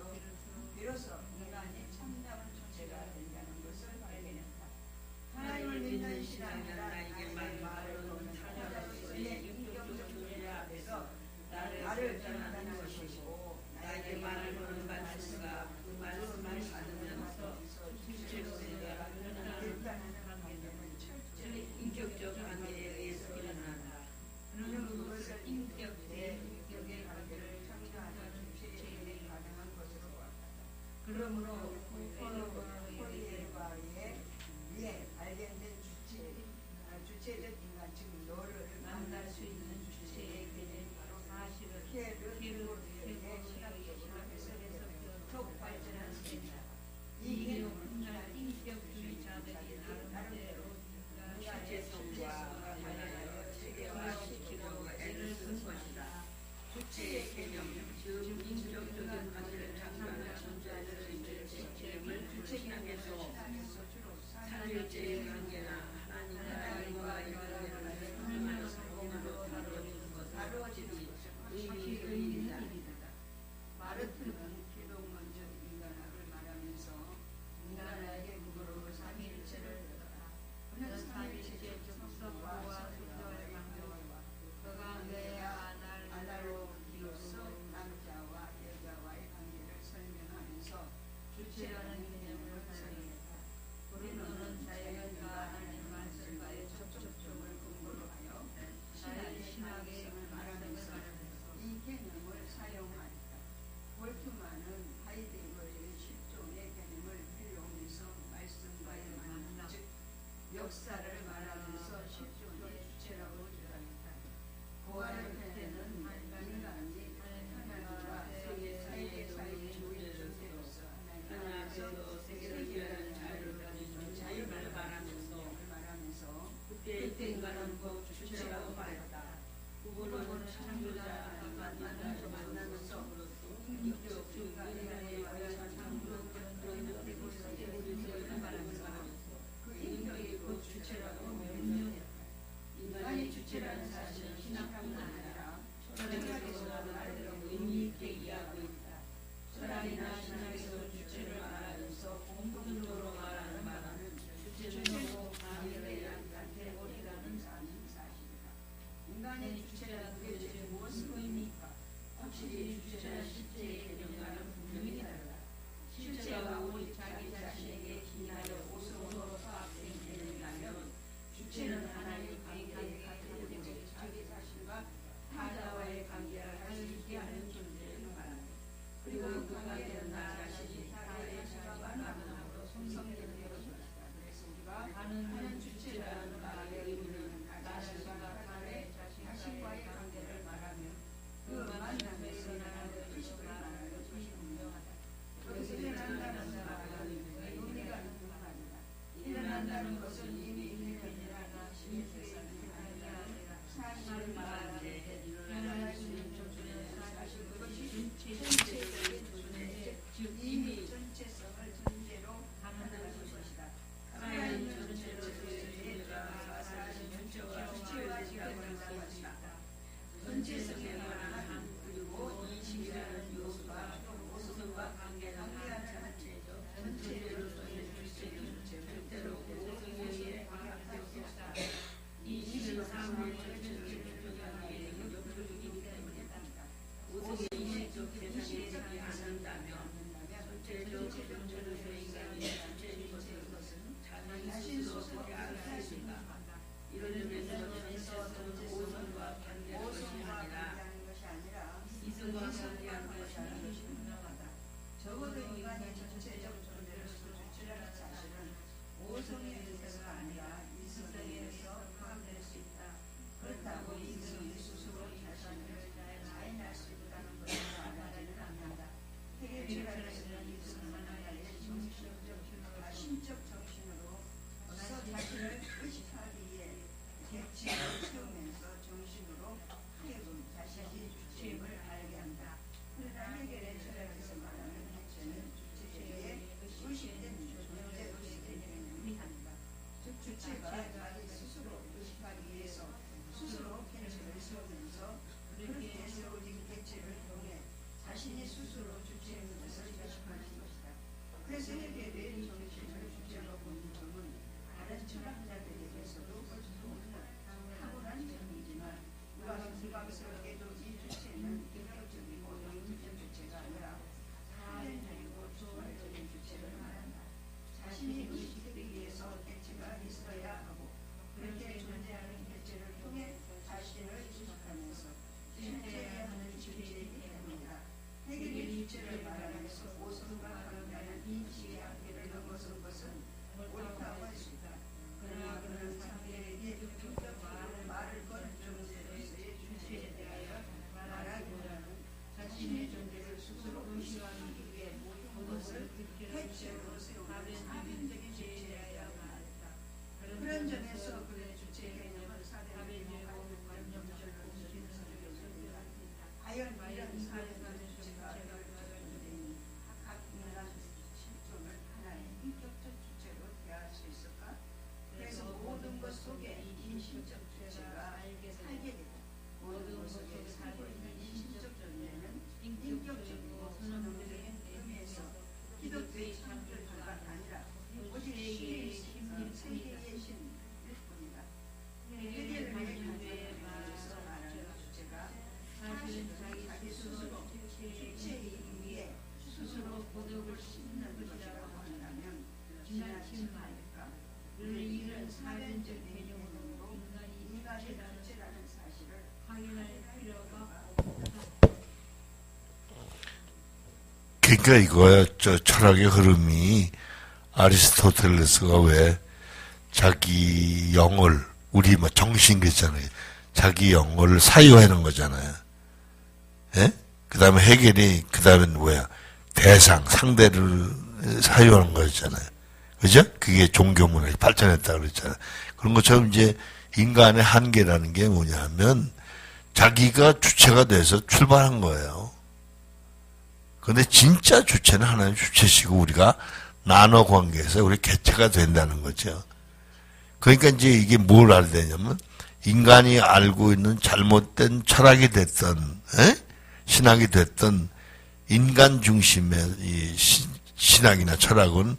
비로소 인간이 참다운 주체가 된다는 것을 발견했다. 하나님을 믿는 신앙이란 나에게 말을 보는 타자로서의 인격적 존재 앞에서 나를 전하는 것이고 나에게 말을 보는 말씀과 그 말씀을 받으면서 주체로서의 일단은 관계는 철저히 인격적 관계에 의해서 일어난다. 그는 그것을 인격의 관계를 창조하는 주체에게 가능한 것으로 보았다. 그러므로 포이에르바흐에 의해 발견된 주체적 인간, 즉 너를 만날 수 있는 주체의 개념이 바로 사실을 케르케고르에 의해 시각적으로 해석되어 더 발전한 것이다. 이 개념은 인간의 인격 그러니까 이거야, 철학의 흐름이 아리스토텔레스가 왜 자기 영을, 우리 뭐 정신 그랬잖아요. 자기 영을 사유하는 거잖아요. 예? 그 다음에 해결이, 그 다음에 뭐야? 대상, 상대를 사유하는 거였잖아요. 그죠? 그게 종교문화가 발전했다고 그랬잖아요. 그런 것처럼 이제 인간의 한계라는 게 뭐냐 하면 자기가 주체가 돼서 출발한 거예요. 그런데 진짜 주체는 하나님 주체시고 우리가 나눠 관계에서 우리 개체가 된다는 거죠. 그러니까 이제 이게 뭘 알아야 되냐면 인간이 알고 있는 잘못된 철학이 됐던, 신학이 됐던 인간 중심의 이 신학이나 철학은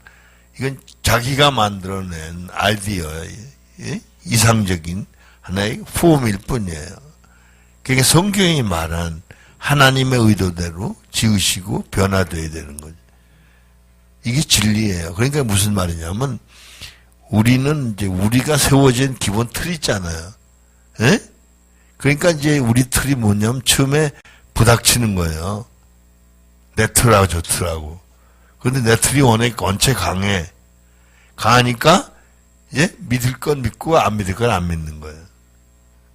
이건 자기가 만들어낸 아이디어의 이상적인 하나의 폼일 뿐이에요. 그러니까 성경이 말한 하나님의 의도대로 지으시고 변화되어야 되는 거죠. 이게 진리예요. 그러니까 무슨 말이냐면 우리는 이제 우리가 세워진 기본 틀이 있잖아요. 예? 그러니까 이제 우리 틀이 뭐냐면 처음에 부닥치는 거예요. 내 틀하고 저 틀하고. 그런데 내 틀이 원체 강해. 강하니까 예? 믿을 건 믿고 안 믿을 건 안 믿는 거예요.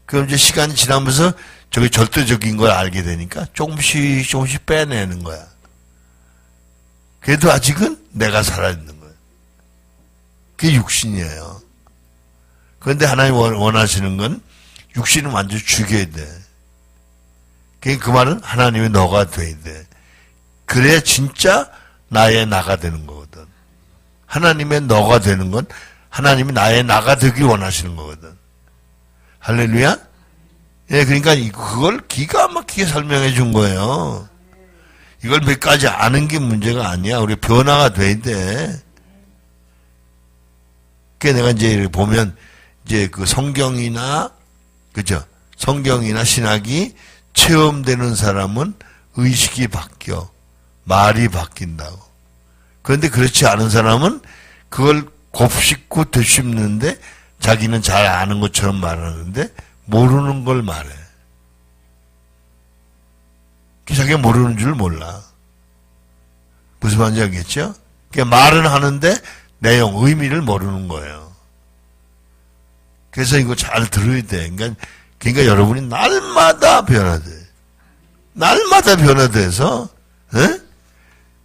그럼 이제 시간이 지나면서 저게 절대적인 걸 알게 되니까 조금씩 빼내는 거야. 그래도 아직은 내가 살아있는 거예요. 그게 육신이에요. 그런데 하나님 원하시는 건 육신은 완전히 죽여야 돼. 그 말은 하나님의 너가 돼야 돼. 그래야 진짜 나의 나가 되는 거거든. 하나님의 너가 되는 건 하나님이 나의 나가 되길 원하시는 거거든. 할렐루야? 예, 그러니까 그걸 기가 막히게 설명해 준 거예요. 이걸 몇 가지 아는 게 문제가 아니야. 우리 변화가 돼야 돼. 그 내가 이제 보면 이제 그 성경이나 그죠? 성경이나 신학이 체험되는 사람은 의식이 바뀌어. 말이 바뀐다고. 그런데 그렇지 않은 사람은 그걸 곱씹고 되씹는데 자기는 잘 아는 것처럼 말하는데 모르는 걸 말해. 자기가 모르는 줄 몰라. 무슨 말인지 알겠죠? 그러니까 말은 하는데 내용, 의미를 모르는 거예요. 그래서 이거 잘 들어야 돼. 그러니까 여러분이 날마다 변화돼. 날마다 변화돼서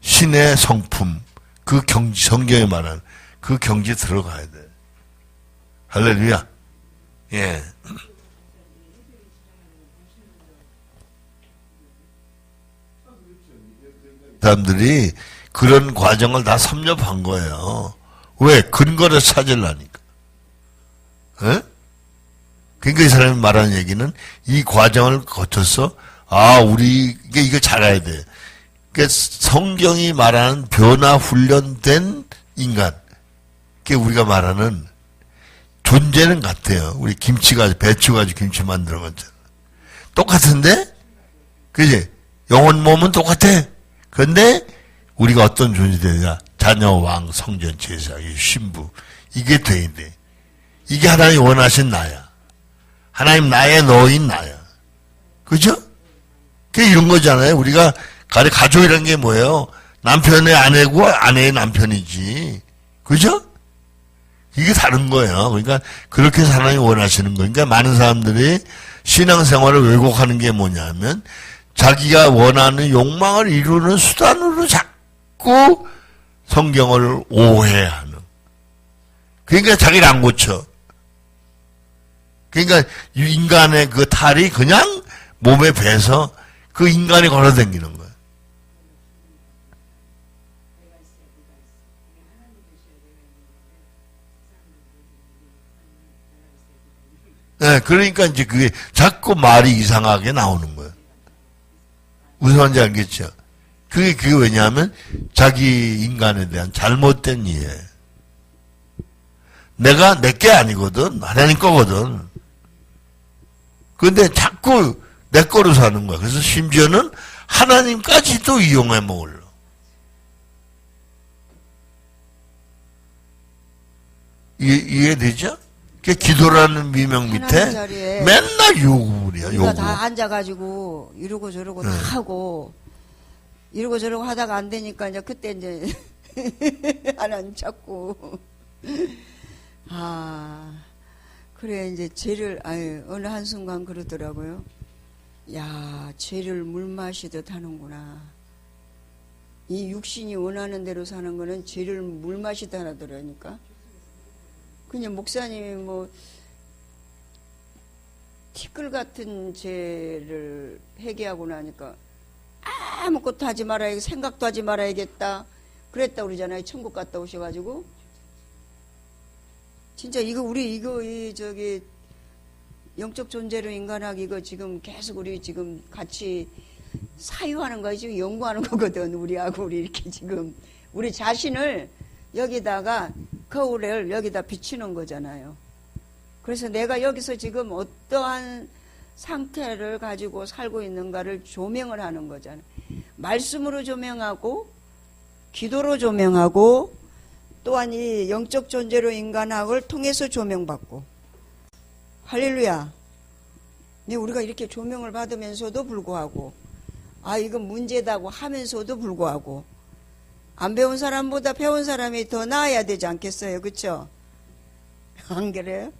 신의 성품, 그 경지, 성경에 말하는 그 경지에 들어가야 돼. 할렐루야. 예. 사람들이 그런 과정을 다 섭렵한 거예요. 왜? 근거를 찾으려니까. 예? 그러니까 이 사람이 말하는 얘기는 이 과정을 거쳐서 우리 이거 잘해야 돼. 그러니까 성경이 말하는 변화 훈련된 인간. 그게 우리가 말하는 존재는 같아요. 우리 배추 가지고 김치 만들어 갔잖아. 똑같은데? 그지? 영혼 몸은 똑같아. 그런데 우리가 어떤 존재 되느냐? 자녀, 왕, 성전, 제사, 신부. 이게 돼야 돼. 이게 하나님 원하신 나야. 하나님 나의 너인 나야. 그죠? 그게 이런 거잖아요. 우리가 가족이라는 게 뭐예요? 남편의 아내고 아내의 남편이지. 그죠? 이게 다른 거예요. 그러니까 그렇게 하나님 원하시는 거예요. 그러니까 많은 사람들이 신앙생활을 왜곡하는 게 뭐냐면 자기가 원하는 욕망을 이루는 수단으로 자꾸 성경을 오해하는. 그러니까 자기를 안 고쳐. 그러니까 인간의 그 탈이 그냥 몸에 배서 그 인간이 걸어다니는 거예요. 네, 그러니까 이제 그게 자꾸 말이 이상하게 나오는 거예요. 무슨 말인지 알겠죠? 그게 왜냐하면 자기 인간에 대한 잘못된 이해. 내가 내게 아니거든. 하나님 거거든. 근데 자꾸 내 거로 사는 거야. 그래서 심지어는 하나님까지도 이용해 먹으려. 이해되죠? 기도라는 미명 밑에 맨날 요구물이야. 우리가 다 앉아가지고 이러고 저러고 다 하고 이러고 저러고 하다가 안 되니까 이제 그때 이제 하나님 찾고 그래 이제 죄를 어느 한순간 그러더라고요. 야, 죄를 물 마시듯 하는구나. 이 육신이 원하는 대로 사는 거는 죄를 물 마시듯 하더라니까. 그냥 목사님이 뭐 티끌 같은 죄를 회개하고 나니까 아무것도 하지 말아야겠다, 생각도 하지 말아야겠다 그랬다 그러잖아요. 천국 갔다 오셔가지고. 진짜 이거 우리 이 저기 영적 존재로 인간하기 이거 지금 계속 우리 지금 같이 사유하는 거지, 지금 연구하는 거거든. 우리하고 우리 이렇게 지금 우리 자신을 여기다가 거울을 여기다 비치는 거잖아요. 그래서 내가 여기서 지금 어떠한 상태를 가지고 살고 있는가를 조명을 하는 거잖아요. 말씀으로 조명하고 기도로 조명하고 또한 이 영적 존재로 인간학을 통해서 조명받고. 할렐루야. 근데 우리가 이렇게 조명을 받으면서도 불구하고 이건 문제다고 하면서도 불구하고 안 배운 사람보다 배운 사람이 더 나아야 되지 않겠어요? 그렇죠? 안 그래요?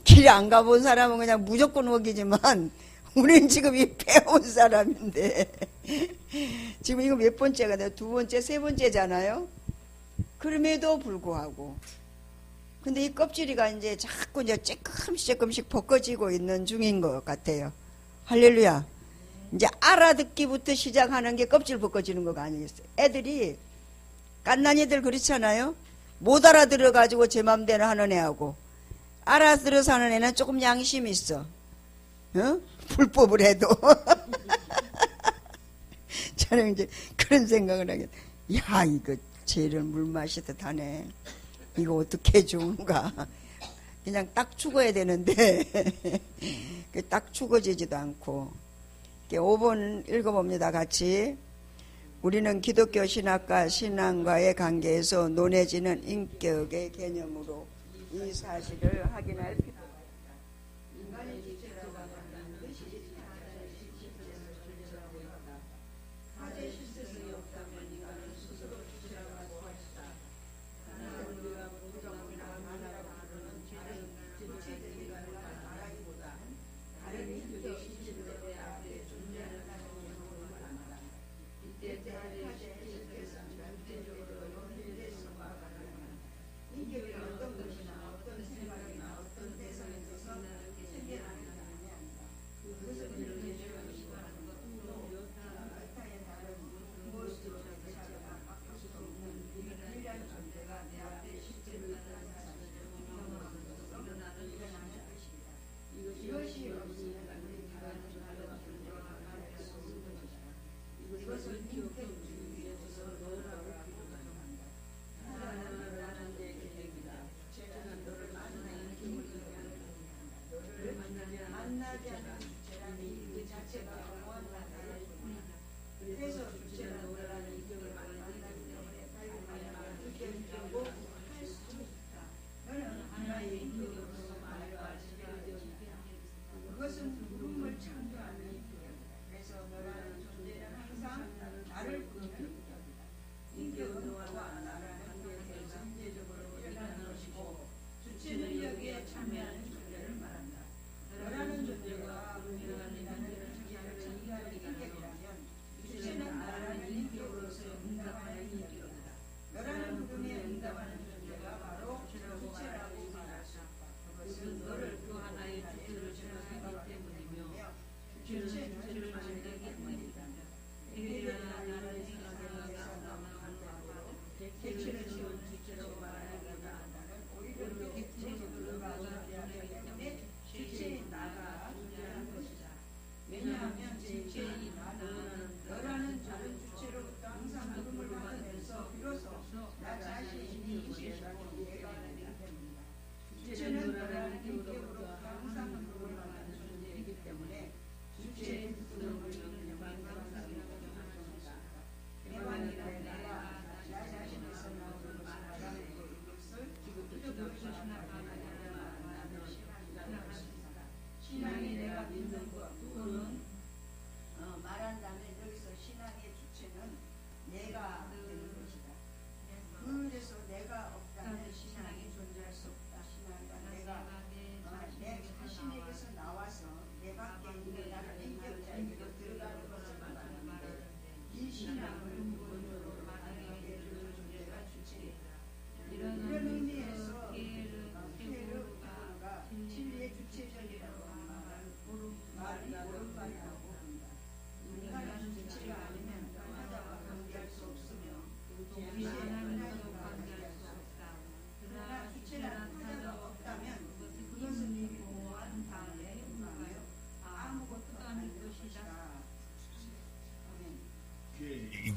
길 안 가본 사람은 그냥 무조건 오기지만 우린 지금 이 배운 사람인데 지금 이거 몇 번째가 돼요? 두 번째, 세 번째잖아요? 그럼에도 불구하고 근데 이 껍질이가 이제 자꾸 이제 조금씩 벗겨지고 있는 중인 것 같아요. 할렐루야. 이제 알아듣기부터 시작하는 게 껍질 벗겨지는 거가 아니겠어요? 애들이 갓난이들 그렇잖아요. 못 알아들어가지고 제 맘대로 하는 애하고 알아들어서 하는 애는 조금 양심이 있어. 불법을 해도. 저는 이제 그런 생각을 하게. 야, 이거 죄를 물 마시듯 하네. 이거 어떻게 좋은가. 그냥 딱 죽어야 되는데 딱 죽어지지도 않고. 5번 읽어봅니다. 같이. 우리는 기독교 신학과 신앙과의 관계에서 논해지는 인격의 개념으로 이 사실을 확인할 필요가 있다. 인간의 주체라고 한다는 것이 타자의 실체에서 존재하고 있다. 타자의 실체성이 없다면 인간은 스스로 주체라고 할 수가 있다. 하나는 우리가 부정이나 만화라고 하는 다른 주체적 인간을 말하기보다 다른 인격의 실체들에 앞에 존재하는 가정으로 말한다. 이때 타자의 실체성은 절대적으로 현실성과 관련한 인격이 어떤 것이나 어떤 생각이나 어떤 대상에서 생겨나는 게 아니야. 그것을 예수가 시도하는 것도 나타의 다른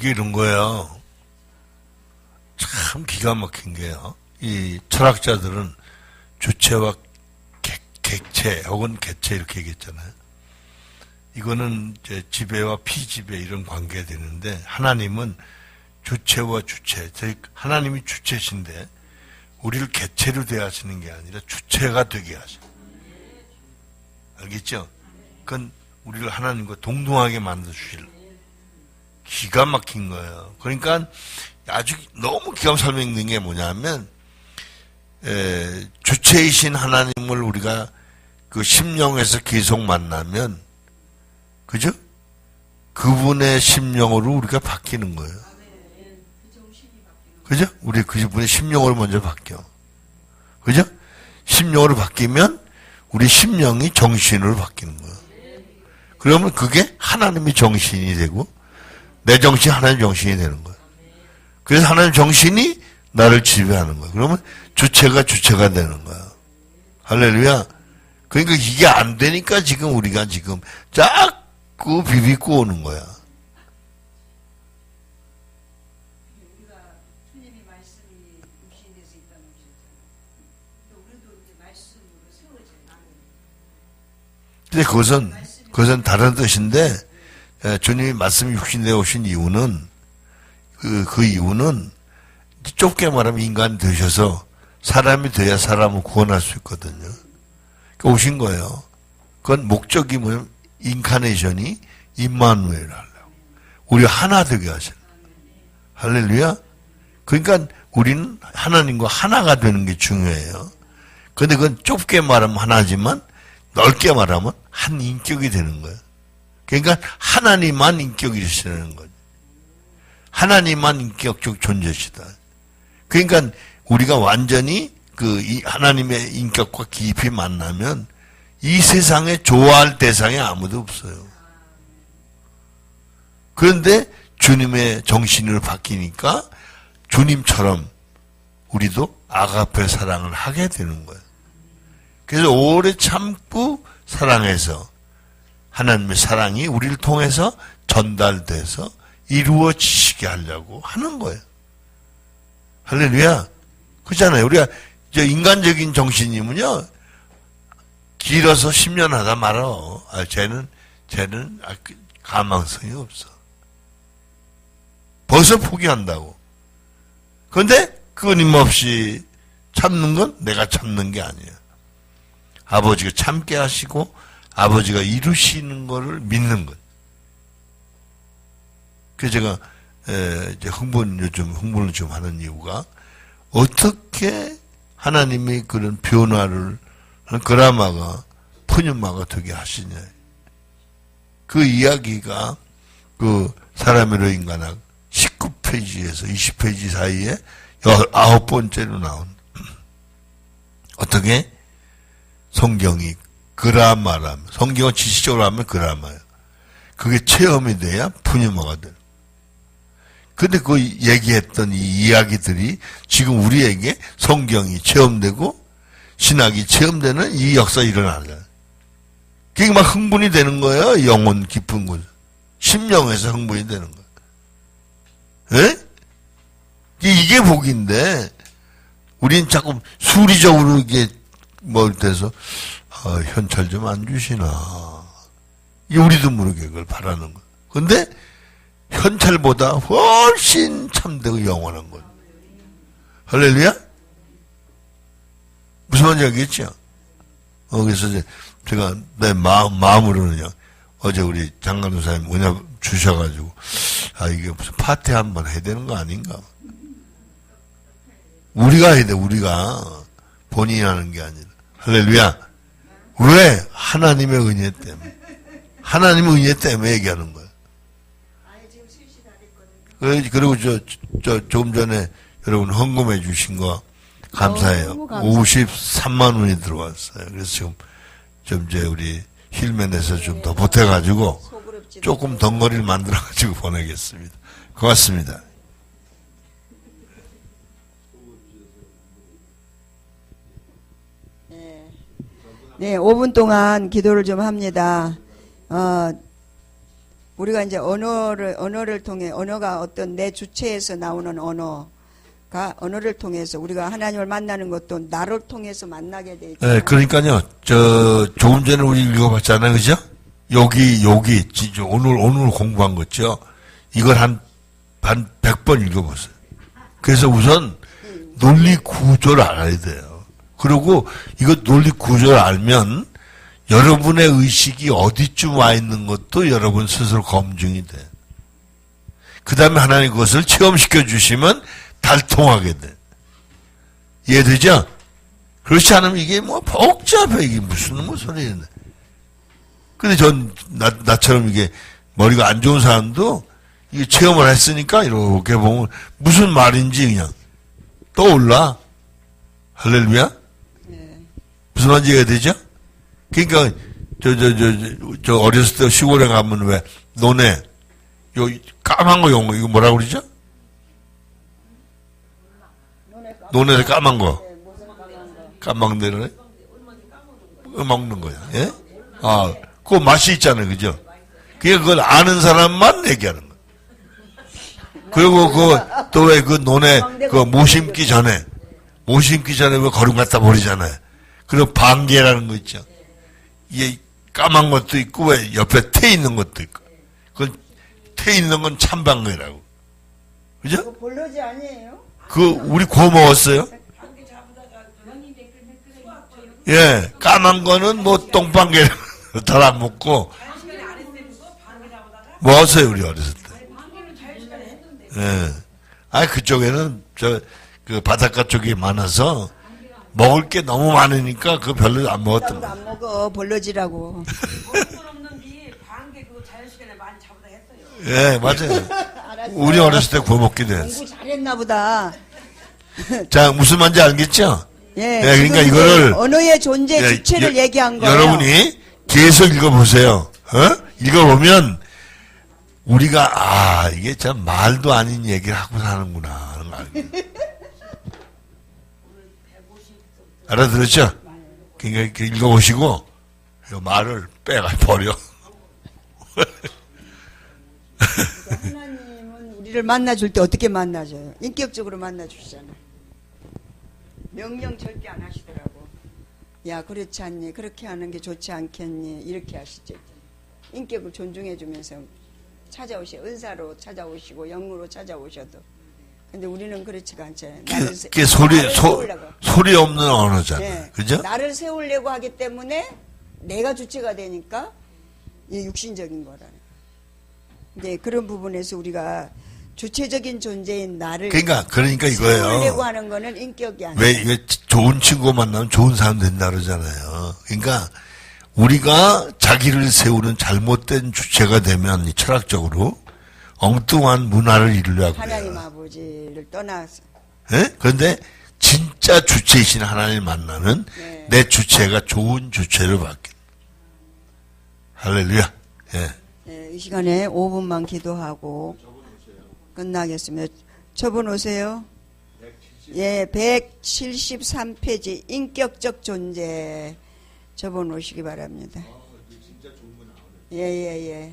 그게 이런 거예요. 참 기가 막힌 게요. 이 철학자들은 주체와 객체 혹은 개체 이렇게 얘기했잖아요. 이거는 이제 지배와 피지배 이런 관계가 되는데 하나님은 주체와 주체, 즉 하나님이 주체신데 우리를 개체로 대하시는 게 아니라 주체가 되게 하셔. 알겠죠? 그건 우리를 하나님과 동등하게 만들어주실 기가 막힌 거예요. 그러니까 아주 너무 기가 설명된 게 뭐냐면 주체이신 하나님을 우리가 그 심령에서 계속 만나면 그죠? 그분의 심령으로 우리가 바뀌는 거예요. 그죠? 우리 그분의 심령으로 먼저 바뀌어. 그죠? 심령으로 바뀌면 우리 심령이 정신으로 바뀌는 거예요. 그러면 그게 하나님의 정신이 되고 내 정신이 하나님 정신이 되는 거예요. 그래서 하나님 정신이 나를 지배하는 거예요. 그러면 주체가 되는 거예요. 할렐루야. 그러니까 이게 안 되니까 지금 우리가 지금 자꾸 비비고 오는 거야. 근데 그것은 다른 뜻인데, 주님이 말씀이 육신되어 오신 이유는, 그 이유는, 좁게 말하면 인간이 되셔서 사람이 돼야 사람을 구원할 수 있거든요. 그러니까 오신 거예요. 그건 목적이 뭐냐면, 인카네이션이 임마누엘 하려고. 우리 하나 되게 하시는. 할렐루야. 그러니까 우리는 하나님과 하나가 되는 게 중요해요. 근데 그건 좁게 말하면 하나지만, 넓게 말하면 한 인격이 되는 거예요. 그러니까 하나님만 인격이시라는 거죠. 하나님만 인격적 존재시다. 그러니까 우리가 완전히 이 하나님의 인격과 깊이 만나면 이 세상에 좋아할 대상이 아무도 없어요. 그런데 주님의 정신으로 바뀌니까 주님처럼 우리도 아가페 사랑을 하게 되는 거예요. 그래서 오래 참고 사랑해서 하나님의 사랑이 우리를 통해서 전달돼서 이루어지시게 하려고 하는 거예요. 할렐루야. 그렇잖아요. 우리가 인간적인 정신이면요. 길어서 10년 하다 말어. 쟤는 가망성이 없어. 벌써 포기한다고. 그런데 끊임없이 참는 건 내가 참는 게 아니에요. 아버지가 참게 하시고 아버지가 이루시는 것을 믿는 것. 그래서 제가 이제 흥분을 좀 하는 이유가 어떻게 하나님이 그런 변화를 그라마가 푸뉴마가 되게 하시냐. 그 이야기가 그 사람으로 인간학 19페이지에서 20페이지 사이에 19번째로 나온 어떻게 성경이 그라마라면 성경은 지식적으로 하면 그라마예요. 그게 체험이 돼야 푸뉴마가 돼요. 근데 그 얘기했던 이 이야기들이 지금 우리에게 성경이 체험되고 신학이 체험되는 이 역사가 일어나는 거예요. 그게 막 흥분이 되는 거예요. 영혼 깊은 곳. 심령에서 흥분이 되는 거예요. 에? 이게 복인데 우린 자꾸 수리적으로 이게 돼서 현찰 좀 안 주시나. 이 우리도 모르게 그걸 바라는 거예요. 근데 현찰보다 훨씬 참되고 영원한 거예요. 할렐루야? 무슨 말인지 알겠죠? 그래서 제가 내 마음으로는요, 어제 우리 장관도사님 은혜 주셔가지고, 이게 무슨 파티 한번 해야 되는 거 아닌가? 우리가 해야 돼, 우리가. 본인이 하는 게 아니라. 할렐루야. 왜? 하나님의 은혜 때문에. 하나님의 은혜 때문에 얘기하는 거야. 그리고 조금 전에 여러분 헌금해 주신 거 감사해요. 53만 원이 들어왔어요. 그래서 좀 이제 우리 힐맨에서 좀 더 보태가지고 조금 덩어리를 만들어가지고 보내겠습니다. 고맙습니다. 네, 5분 동안 기도를 좀 합니다. 우리가 이제 언어를 통해, 언어가 어떤 내 주체에서 나오는 언어를 통해서 우리가 하나님을 만나는 것도 나를 통해서 만나게 되죠. 네, 그러니까요. 조금 전에 우리 읽어봤잖아요. 그죠? 여기, 진짜 오늘 공부한 거죠. 이걸 한 100번 읽어보세요. 그래서 우선 논리 구조를 알아야 돼요. 그리고 이거 논리 구조를 알면 여러분의 의식이 어디쯤 와 있는 것도 여러분 스스로 검증이 돼. 그 다음에 하나님 그것을 체험시켜 주시면 달통하게 돼. 이해되죠? 그렇지 않으면 이게 뭐 복잡해. 이게 무슨 소리냐. 근데 나처럼 이게 머리가 안 좋은 사람도 이게 체험을 했으니까 이렇게 보면 무슨 말인지 그냥 떠올라. 할렐루야? 네. 무슨 말인지 이해가 되죠? 그러니까, 저 어렸을 때 시골에 가면 왜, 논에, 까만 거 용어, 이거 뭐라고 그러죠? 논에 까만 거. 까만 데를 먹는 거야, 예? 아, 그 맛이 있잖아요, 그죠? 그걸 아는 사람만 얘기하는 거야. 그리고 또 왜 그 논에, 모 심기 전에 왜 거름 갖다 버리잖아요. 그리고 방개라는 거 있죠. 이게 까만 것도 있고 왜 옆에 태 있는 것도 있고. 그건 태 있는 건 참방개라고. 그죠? 그거 볼러지 아니에요? 우리 구워 먹었어요? 예, 까만 거는 뭐 똥방개 덜 안 먹고 먹었어요, 우리 어렸을 때. 예. 그쪽에는 그 바닷가 쪽이 많아서 먹을 게 너무 많으니까 그거 별로 안 먹었던 거야. 안 먹어, 볼러지라고. 예, 맞아요. 우리 어렸을 때 구워 먹기도 했어. 공부 잘했나 보다. 자, 무슨 말인지 알겠죠? 예, 그러니까 이거를 언어의 존재 주체를 얘기한 거예요. 여러분이 계속 읽어보세요. 읽어보면 우리가 이게 참 말도 아닌 얘기를 하고 사는구나 하는 거 알게. 알아들었죠? 그러니까 읽어보시고 말을 버려. 하나님은 우리를 만나줄 때 어떻게 만나줘요? 인격적으로 만나주시잖아요. 명령 절대 안 하시더라고. 야, 그렇지 않니? 그렇게 하는 게 좋지 않겠니? 이렇게 하시죠. 인격을 존중해주면서 은사로 찾아오시고 영으로 찾아오셔도. 근데 우리는 그렇지가 않잖아요. 그게 소리 없는 언어잖아요. 네. 그죠? 나를 세우려고 하기 때문에 내가 주체가 되니까 이게 육신적인 거라는. 네, 그런 부분에서 우리가 주체적인 존재인 나를 그러니까 이거예요. 세우려고 하는 거는 인격이 아니에요. 왜 좋은 친구 만나면 좋은 사람 된다 그러잖아요. 그러니까 우리가 자기를 세우는 잘못된 주체가 되면 철학적으로 엉뚱한 문화를 이루려고 하나님 해요. 아버지를 떠나서. 예? 그런데 진짜 주체이신 하나님을 만나면 네. 내 주체가 좋은 주체로 바뀐다. 할렐루야. 예. 네, 이 시간에 5분만 기도하고 끝나겠습니다. 저분 오세요. 예, 173페이지 인격적 존재. 저분 오시기 바랍니다. 예.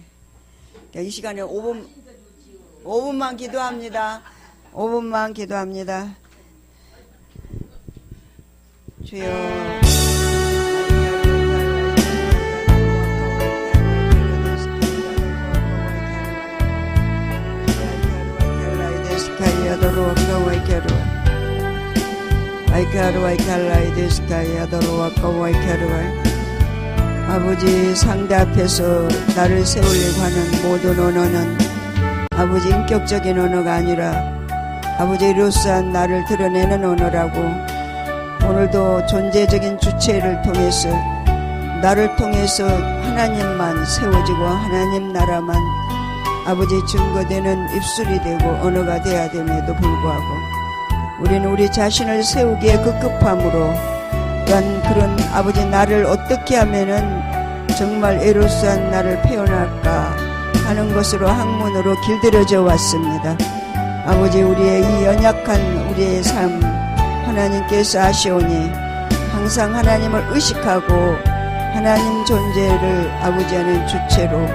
이 시간에 5분만 기도합니다. 5분만 기도합니다. 주여. 아버지 상대 앞에서 나를 세우려고 하는 모든 언어는 아버지 인격적인 언어가 아니라 아버지 이로써 나를 드러내는 언어라고 오늘도 존재적인 주체를 통해서 나를 통해서 하나님만 세워지고 하나님 나라만 아버지 증거되는 입술이 되고 언어가 되어야 됨에도 불구하고 우리는 우리 자신을 세우기에 급급함으로 또한 그런 아버지 나를 어떻게 하면은 정말 에로스한 나를 표현할까 하는 것으로 학문으로 길들여져 왔습니다. 아버지 우리의 이 연약한 우리의 삶 하나님께서 아시오니 항상 하나님을 의식하고 하나님 존재를 아버지 안에 주체로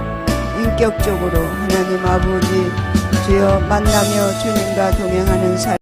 인격적으로 하나님 아버지 주여 만나며 주님과 동행하는 삶